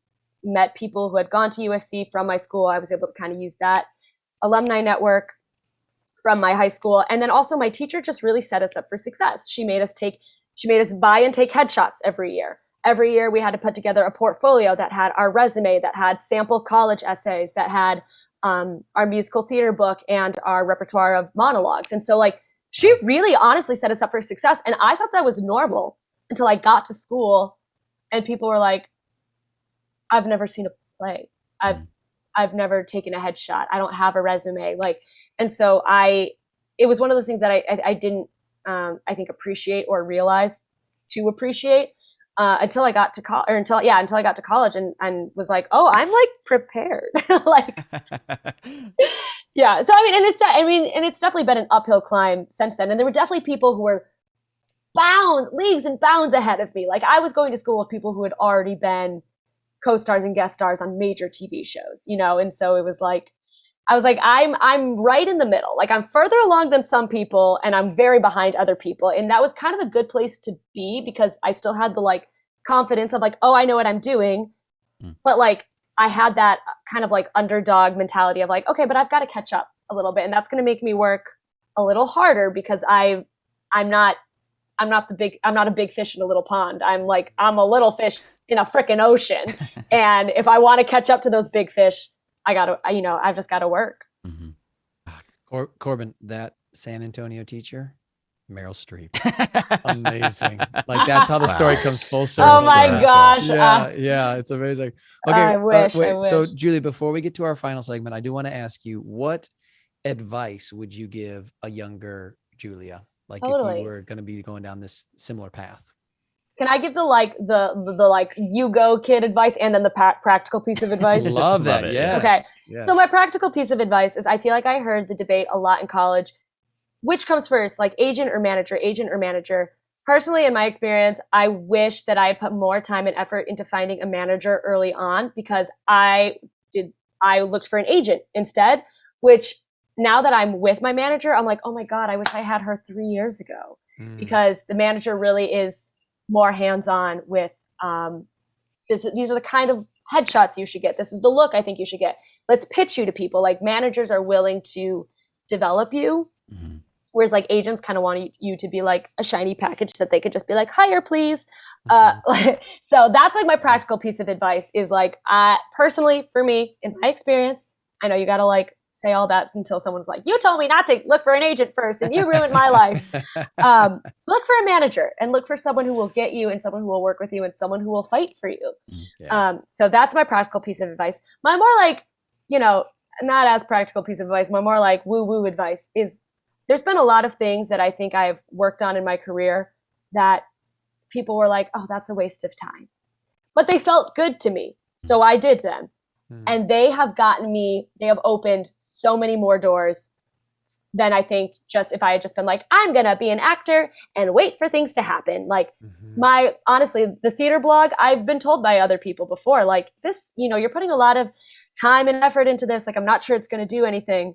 [SPEAKER 3] met people who had gone to USC from my school. I was able to kind of use that alumni network from my high school. And then also my teacher just really set us up for success. She made us buy and take headshots every year. Every year we had to put together a portfolio that had our resume, that had sample college essays, that had our musical theater book and our repertoire of monologues. And so like, she really honestly set us up for success. And I thought that was normal until I got to school and people were like, I've never seen a play. I've never taken a headshot. I don't have a resume. Like, and so it was one of those things that I didn't, I think appreciate or realize to appreciate, until I got to until I got to college and was like, oh, I'm like prepared. Like, yeah. So, it's definitely been an uphill climb since then. And there were definitely people who were leagues and bounds ahead of me. Like I was going to school with people who had already been co-stars and guest stars on major TV shows, and so it was like, I was like, I'm right in the middle. Like I'm further along than some people and I'm very behind other people. And that was kind of a good place to be because I still had the like confidence of like, oh, I know what I'm doing. But like, I had that kind of like underdog mentality of like, okay, but I've got to catch up a little bit. And that's going to make me work a little harder because I'm not a big fish in a little pond. I'm a little fish in a freaking ocean. And if I want to catch up to those big fish, I've just got to work.
[SPEAKER 2] Mm-hmm. Corbin, that San Antonio teacher, Meryl Streep. Amazing. Like that's how the story comes full circle.
[SPEAKER 3] Oh my gosh.
[SPEAKER 2] Yeah, it's amazing. Okay.
[SPEAKER 3] I wish.
[SPEAKER 2] So Julie, before we get to our final segment, I do want to ask you, what advice would you give a younger Julia? Like if you were going to be going down this similar path?
[SPEAKER 3] Can I give the you go kid advice and then the practical piece of advice?
[SPEAKER 2] Love that. Yes.
[SPEAKER 3] Okay.
[SPEAKER 2] Yes.
[SPEAKER 3] So my practical piece of advice is I feel like I heard the debate a lot in college. Which comes first, like agent or manager? Personally, in my experience, I wish that I had put more time and effort into finding a manager early on because I looked for an agent instead, which now that I'm with my manager, I'm like, oh my God, I wish I had her 3 years ago because the manager really is more hands-on with these are the kind of headshots you should get. This is the look I think you should get. Let's pitch you to people. Like managers are willing to develop you Whereas like agents kind of want you to be like a shiny package that they could just be like, hire, please. So that's like my practical piece of advice is like, personally for me, in my experience, I know you got to like say all that until someone's like, you told me not to look for an agent first and you ruined my life. Look for a manager and look for someone who will get you and someone who will work with you and someone who will fight for you. So that's my practical piece of advice. My more like, not as practical piece of advice, my more like woo-woo advice is there's been a lot of things that I think I've worked on in my career that people were like, oh, that's a waste of time. But they felt good to me. So I did them. And they have opened so many more doors than I think just if I had just been like, I'm going to be an actor and wait for things to happen. Like honestly, the theater blog, I've been told by other people before, like this, you're putting a lot of time and effort into this. Like, I'm not sure it's going to do anything.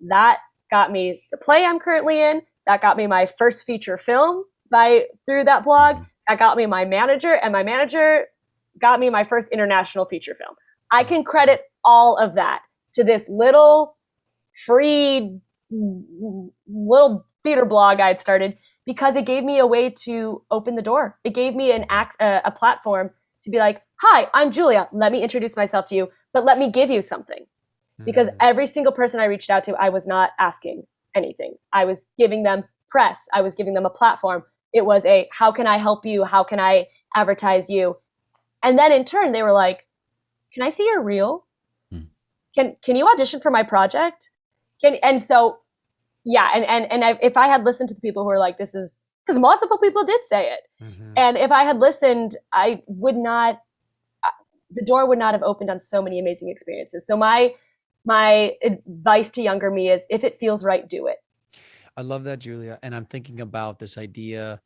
[SPEAKER 3] That got me the play I'm currently in. That got me my first feature film through that blog. That got me my manager, and my manager got me my first international feature film. I can credit all of that to this little free little theater blog I'd started because it gave me a way to open the door. It gave me a platform to be like, hi, I'm Julia. Let me introduce myself to you, but let me give you something. Because every single person I reached out to, I was not asking anything. I was giving them press. I was giving them a platform. It was how can I help you? How can I advertise you? And then in turn, they were like, can I see your reel? Can you audition for my project? If I had listened to the people who were like, this is, because multiple people did say it. And if I had listened, the door would not have opened on so many amazing experiences. So my advice to younger me is if it feels right, do it.
[SPEAKER 2] I love that, Julia. And I'm thinking about this idea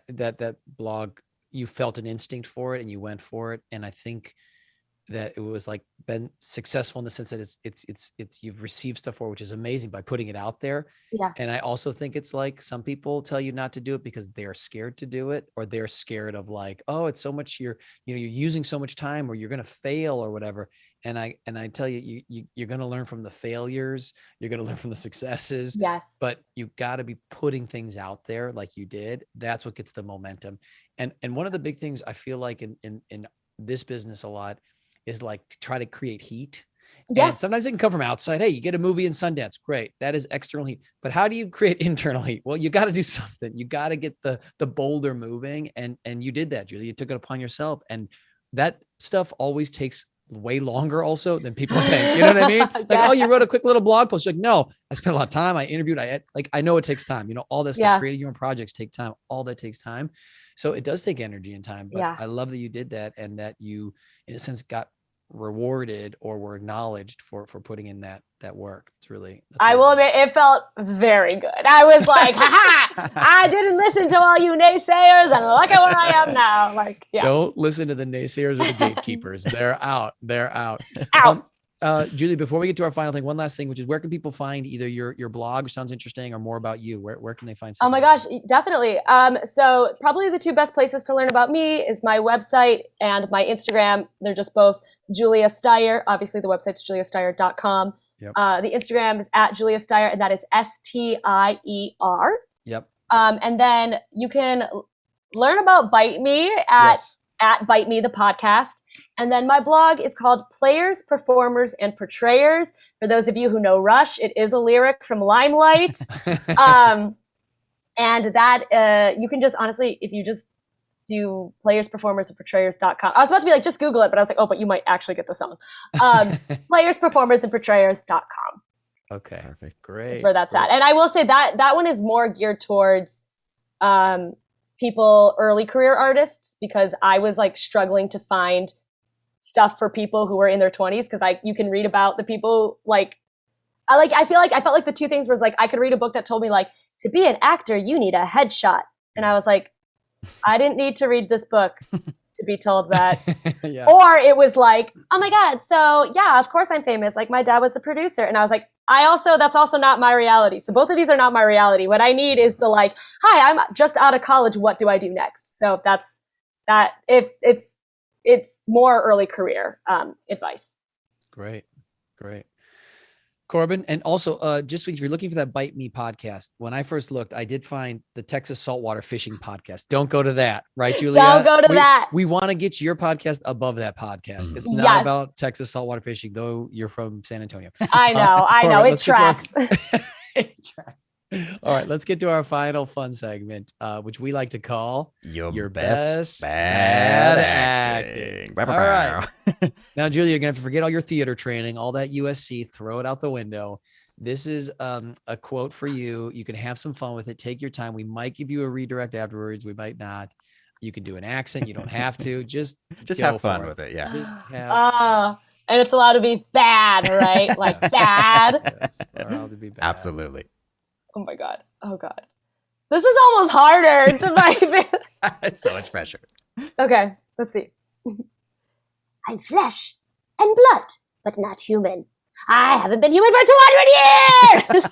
[SPEAKER 2] that blog, you felt an instinct for it and you went for it. And I think that it was like been successful in the sense that it's you've received stuff for, which is amazing by putting it out there.
[SPEAKER 3] Yeah.
[SPEAKER 2] And I also think it's like some people tell you not to do it because they're scared to do it, or they're scared of like, oh, it's so much, you're using so much time, or you're going to fail or whatever. And I tell you, you're going to learn from the failures. You're going to learn from the successes.
[SPEAKER 3] Yes.
[SPEAKER 2] But you got to be putting things out there like you did. That's what gets the momentum. And one of the big things I feel like in this business a lot is like to try to create heat. Yes. And sometimes it can come from outside. Hey, you get a movie in Sundance. Great. That is external heat. But how do you create internal heat? Well, you got to do something. You got to get the boulder moving. And you did that, Julie. You took it upon yourself. And that stuff always takes way longer also than people think. You know what I mean? Like, oh, you wrote a quick little blog post. You're like, no, I spent a lot of time. I interviewed. I know it takes time. All this stuff, creating your own projects take time. All that takes time. So it does take energy and time. But I love that you did that and that you, in a sense, got rewarded or were acknowledged for putting in that work. It's really,
[SPEAKER 3] I will admit, it felt very good. I was like, ha, I didn't listen to all you naysayers and look at where I am now. Like,
[SPEAKER 2] Don't listen to the naysayers or the gatekeepers. They're out. Julie, before we get to our final thing, one last thing, which is where can people find either your blog, which sounds interesting, or more about you? Where can they find something?
[SPEAKER 3] Oh my gosh, definitely. So probably the two best places to learn about me is my website and my Instagram. They're just both Julia Stier. Obviously the website's juliastier.com.
[SPEAKER 2] Yep.
[SPEAKER 3] The Instagram is at Julia Stier, and that is STIER.
[SPEAKER 2] Yep.
[SPEAKER 3] And then you can learn about Bite Me at Bite Me, the podcast. And then my blog is called Players, Performers, and Portrayers. For those of you who know Rush, it is a lyric from Limelight. And that you can just honestly, if you just do Players, Performers, and Portrayers.com. I was about to be like, just Google it, but I was like, oh, but you might actually get the song. Players, Performers, and Portrayers.com.
[SPEAKER 2] Okay, perfect. Great.
[SPEAKER 3] That's where that's at. And I will say that one is more geared towards people, early career artists, because I was like struggling to find stuff for people who were in their 20s, because you can read about the people I felt like the two things was like I could read a book that told me like to be an actor you need a headshot, and I was like, I didn't need to read this book to be told that. Or it was like, oh my god, so yeah, of course I'm famous, like my dad was a producer, and I was like, that's also not my reality. So both of these are not my reality. What I need is the like, hi, I'm just out of college, what do I do next? So that's that. If it's more early career advice.
[SPEAKER 2] Great. Corbin. And also, just if you're looking for that Bite Me podcast, when I first looked, I did find the Texas Saltwater Fishing podcast. Don't go to that, right, Julia?
[SPEAKER 3] Don't go to that.
[SPEAKER 2] We want to get your podcast above that podcast. It's not about Texas saltwater fishing, though you're from San Antonio.
[SPEAKER 3] I know.
[SPEAKER 2] Corbin,
[SPEAKER 3] It tracks.
[SPEAKER 2] It tracks. All right, let's get to our final fun segment, which we like to call
[SPEAKER 1] Your Best Bad Acting.
[SPEAKER 2] All right. Now, Julia, you're going to have to forget all your theater training, all that USC, throw it out the window. This is a quote for you. You can have some fun with it. Take your time. We might give you a redirect afterwards. We might not. You can do an accent. You don't have to. Just
[SPEAKER 1] have fun with it. Yeah.
[SPEAKER 2] Just have
[SPEAKER 3] and it's allowed to be bad, right? Like bad.
[SPEAKER 2] Yes, allowed to be bad.
[SPEAKER 1] Absolutely.
[SPEAKER 3] Oh my God. Oh God. This is almost harder to like.
[SPEAKER 1] It's so much pressure.
[SPEAKER 3] Okay, let's see.
[SPEAKER 4] I'm flesh and blood, but not human. I haven't been human for 200 years!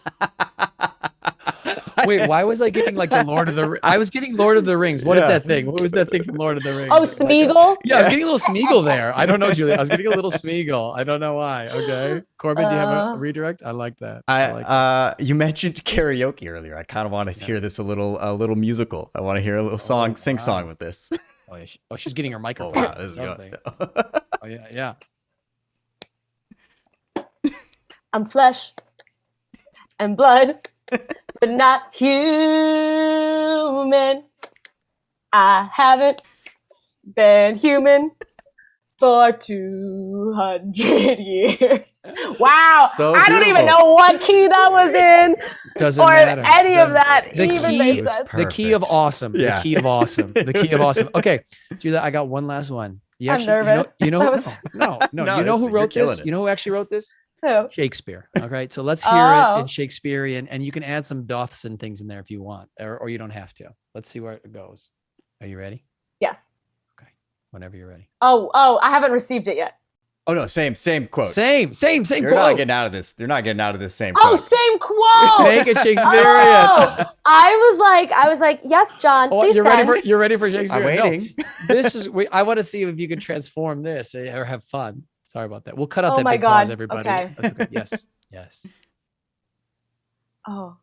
[SPEAKER 2] Wait, why was I getting like the Lord of the I was getting Lord of the Rings. What is that thing? What was that thing from Lord of the Rings?
[SPEAKER 3] Oh, Smeagol?
[SPEAKER 2] Yeah, I was getting a little Smeagol there. I don't know, Julia. I was getting a little Smeagol. I don't know why. Okay. Corbin, do you have a redirect? I like that.
[SPEAKER 1] You mentioned karaoke earlier. I kind of want to hear this a little musical. I want to hear a little song, sing song with this.
[SPEAKER 2] Oh, yeah. She's getting her microphone.
[SPEAKER 1] Wow, this is good.
[SPEAKER 2] Oh, yeah.
[SPEAKER 3] I'm flesh and blood, but not human. I haven't been human for 200 years. Wow.
[SPEAKER 1] So
[SPEAKER 3] I don't even
[SPEAKER 1] beautiful.
[SPEAKER 3] know what key that was in.
[SPEAKER 2] Doesn't
[SPEAKER 3] or
[SPEAKER 2] matter.
[SPEAKER 3] any of that
[SPEAKER 2] The
[SPEAKER 3] even
[SPEAKER 2] key
[SPEAKER 3] made
[SPEAKER 1] was
[SPEAKER 3] sense.
[SPEAKER 2] The key of awesome.
[SPEAKER 1] Yeah.
[SPEAKER 2] The key of awesome. The key of awesome. Okay, Julia, I got one last one.
[SPEAKER 3] I'm nervous.
[SPEAKER 2] You know,
[SPEAKER 3] That
[SPEAKER 2] no.
[SPEAKER 1] No,
[SPEAKER 2] You know who
[SPEAKER 1] you're
[SPEAKER 2] wrote
[SPEAKER 1] killing
[SPEAKER 2] this?
[SPEAKER 1] it.
[SPEAKER 2] You know who actually wrote this?
[SPEAKER 3] Who?
[SPEAKER 2] Shakespeare. All right. So let's hear it in Shakespearean, and you can add some doths and things in there if you want, or you don't have to. Let's see where it goes. Are you ready?
[SPEAKER 3] Yes.
[SPEAKER 2] Okay. Whenever you're ready.
[SPEAKER 3] Oh, I haven't received it yet.
[SPEAKER 1] Oh no, same quote.
[SPEAKER 2] Same
[SPEAKER 1] You're
[SPEAKER 2] quote.
[SPEAKER 1] not getting out of this. You're not getting out of this same
[SPEAKER 3] Oh,
[SPEAKER 1] quote.
[SPEAKER 3] same quote.
[SPEAKER 2] Make it Shakespearean.
[SPEAKER 3] Oh, I was like, yes, John.
[SPEAKER 2] Oh,
[SPEAKER 3] Please
[SPEAKER 2] you're
[SPEAKER 3] send.
[SPEAKER 2] ready for Shakespeare?
[SPEAKER 1] I'm
[SPEAKER 2] No,
[SPEAKER 1] waiting.
[SPEAKER 2] I want to see if you can transform this or have fun. Sorry about that. We'll cut out
[SPEAKER 3] Oh
[SPEAKER 2] that
[SPEAKER 3] my
[SPEAKER 2] big pause,
[SPEAKER 3] God.
[SPEAKER 2] everybody.
[SPEAKER 3] Okay.
[SPEAKER 2] That's okay. Yes.
[SPEAKER 3] Oh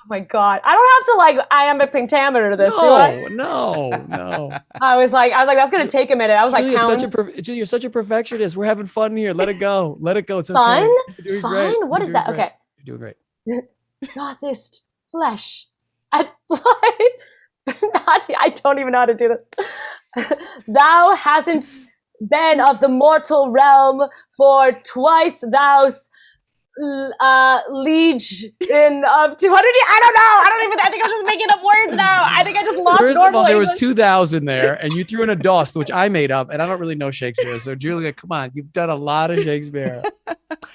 [SPEAKER 3] my God. I don't have to like iambic pentameter to this, do I?
[SPEAKER 2] No.
[SPEAKER 3] I was like, that's gonna take a minute. I was
[SPEAKER 2] Julia,
[SPEAKER 3] like, counting.
[SPEAKER 2] Julia, you're such a perfectionist. We're having fun here. Let it go. It's okay.
[SPEAKER 3] Fun?
[SPEAKER 2] You're doing
[SPEAKER 3] Fun?
[SPEAKER 2] great.
[SPEAKER 3] What
[SPEAKER 2] You're
[SPEAKER 3] is
[SPEAKER 2] doing
[SPEAKER 3] that?
[SPEAKER 2] great.
[SPEAKER 3] Okay.
[SPEAKER 2] You're doing great.
[SPEAKER 3] Dothist flesh and blood. I don't even know how to do this. Thou hasn't been of the mortal realm for twice thou's liege in of 200 years. I think I'm just making up words now. I think I just lost
[SPEAKER 2] First of
[SPEAKER 3] normal
[SPEAKER 2] all, there was
[SPEAKER 3] English.
[SPEAKER 2] 2,000 there, and you threw in a dost, which I made up, and I don't really know Shakespeare. So, Julia, come on, you've done a lot of Shakespeare.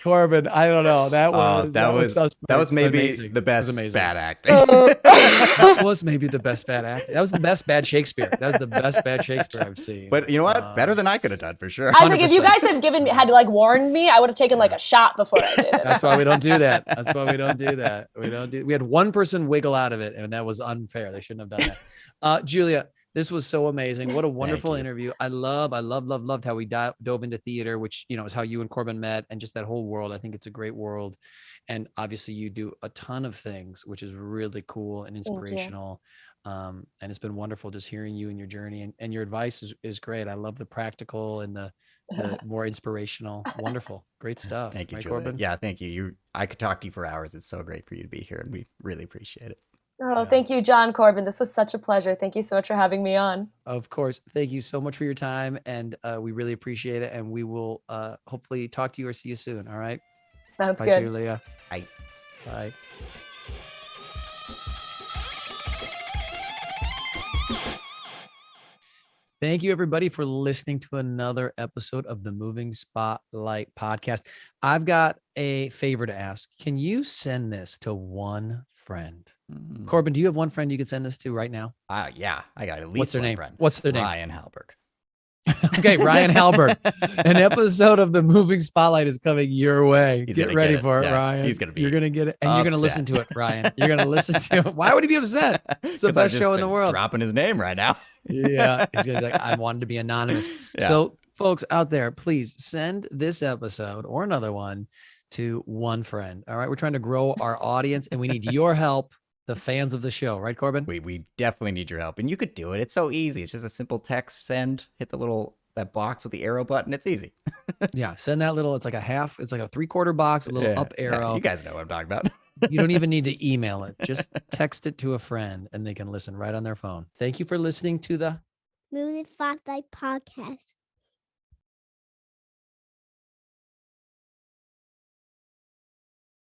[SPEAKER 2] Corbin, I don't know. That was
[SPEAKER 1] maybe
[SPEAKER 2] amazing.
[SPEAKER 1] the best
[SPEAKER 2] That was amazing.
[SPEAKER 1] bad acting.
[SPEAKER 2] That was maybe the best bad acting. That was the best bad Shakespeare. That was the best bad Shakespeare I've seen.
[SPEAKER 1] But you know what? Better than I could have done for sure.
[SPEAKER 3] I was like, if you
[SPEAKER 2] 100%.
[SPEAKER 3] guys had like warned me, I would have taken like a shot before I did it.
[SPEAKER 2] That's why we don't do that. We had one person wiggle out of it, and that was unfair. They shouldn't have done that. Julia, this was so amazing. What a wonderful
[SPEAKER 1] you.
[SPEAKER 2] interview. I loved how we dove into theater, which, is how you and Corbin met, and just that whole world. I think it's a great world. And obviously you do a ton of things, which is really cool and inspirational. And it's been wonderful just hearing you and your journey, and your advice is great. I love the practical and the more inspirational. Wonderful. Great stuff.
[SPEAKER 1] Thank you,
[SPEAKER 2] Right,
[SPEAKER 1] Julia.
[SPEAKER 2] Corbin?
[SPEAKER 1] Yeah, thank you. I could talk to you for hours. It's so great for you to be here, and we really appreciate it.
[SPEAKER 3] Oh, thank you, John Corbin. This was such a pleasure. Thank you so much for having me on.
[SPEAKER 2] Of course. Thank you so much for your time, and we really appreciate it. And we will hopefully talk to you or see you soon. All right.
[SPEAKER 3] Sounds
[SPEAKER 2] Bye,
[SPEAKER 3] good.
[SPEAKER 2] Julia.
[SPEAKER 1] Bye.
[SPEAKER 2] Bye. Thank you, everybody, for listening to another episode of the Moving Spotlight podcast. I've got a favor to ask. Can you send this to one friend? Corbin, do you have one friend you could send this to right now?
[SPEAKER 1] Yeah, I got at least
[SPEAKER 2] What's their
[SPEAKER 1] one
[SPEAKER 2] name?
[SPEAKER 1] friend.
[SPEAKER 2] What's their name?
[SPEAKER 1] Ryan Halberg.
[SPEAKER 2] Okay, Ryan Halberg. An episode of the Moving Spotlight is coming your way.
[SPEAKER 1] He's
[SPEAKER 2] Get
[SPEAKER 1] gonna
[SPEAKER 2] ready
[SPEAKER 1] get it.
[SPEAKER 2] for it,
[SPEAKER 1] Yeah,
[SPEAKER 2] Ryan.
[SPEAKER 1] he's gonna be
[SPEAKER 2] You're gonna get it, and you're gonna listen
[SPEAKER 1] upset.
[SPEAKER 2] to it, Ryan. You're gonna listen to it. Why would he be upset? It's the
[SPEAKER 1] 'Cause I
[SPEAKER 2] best show
[SPEAKER 1] just
[SPEAKER 2] in the world.
[SPEAKER 1] Dropping his name right now.
[SPEAKER 2] Yeah, he's gonna be like, I wanted to be anonymous.
[SPEAKER 1] Yeah.
[SPEAKER 2] So, folks out there, please send this episode or another one to one friend. All right. We're trying to grow our audience and we need your help, the fans of the show. Right, Corbin?
[SPEAKER 1] We definitely need your help. And you could do it. It's so easy. It's just a simple text send, hit that box with the arrow button. It's easy.
[SPEAKER 2] Yeah. Send that little, it's like a 3/4 box with a little up arrow.
[SPEAKER 1] You guys know what I'm talking about.
[SPEAKER 2] You don't even need to email it. Just text it to a friend and they can listen right on their phone. Thank you for listening to the
[SPEAKER 4] Movie Spotlight Podcast.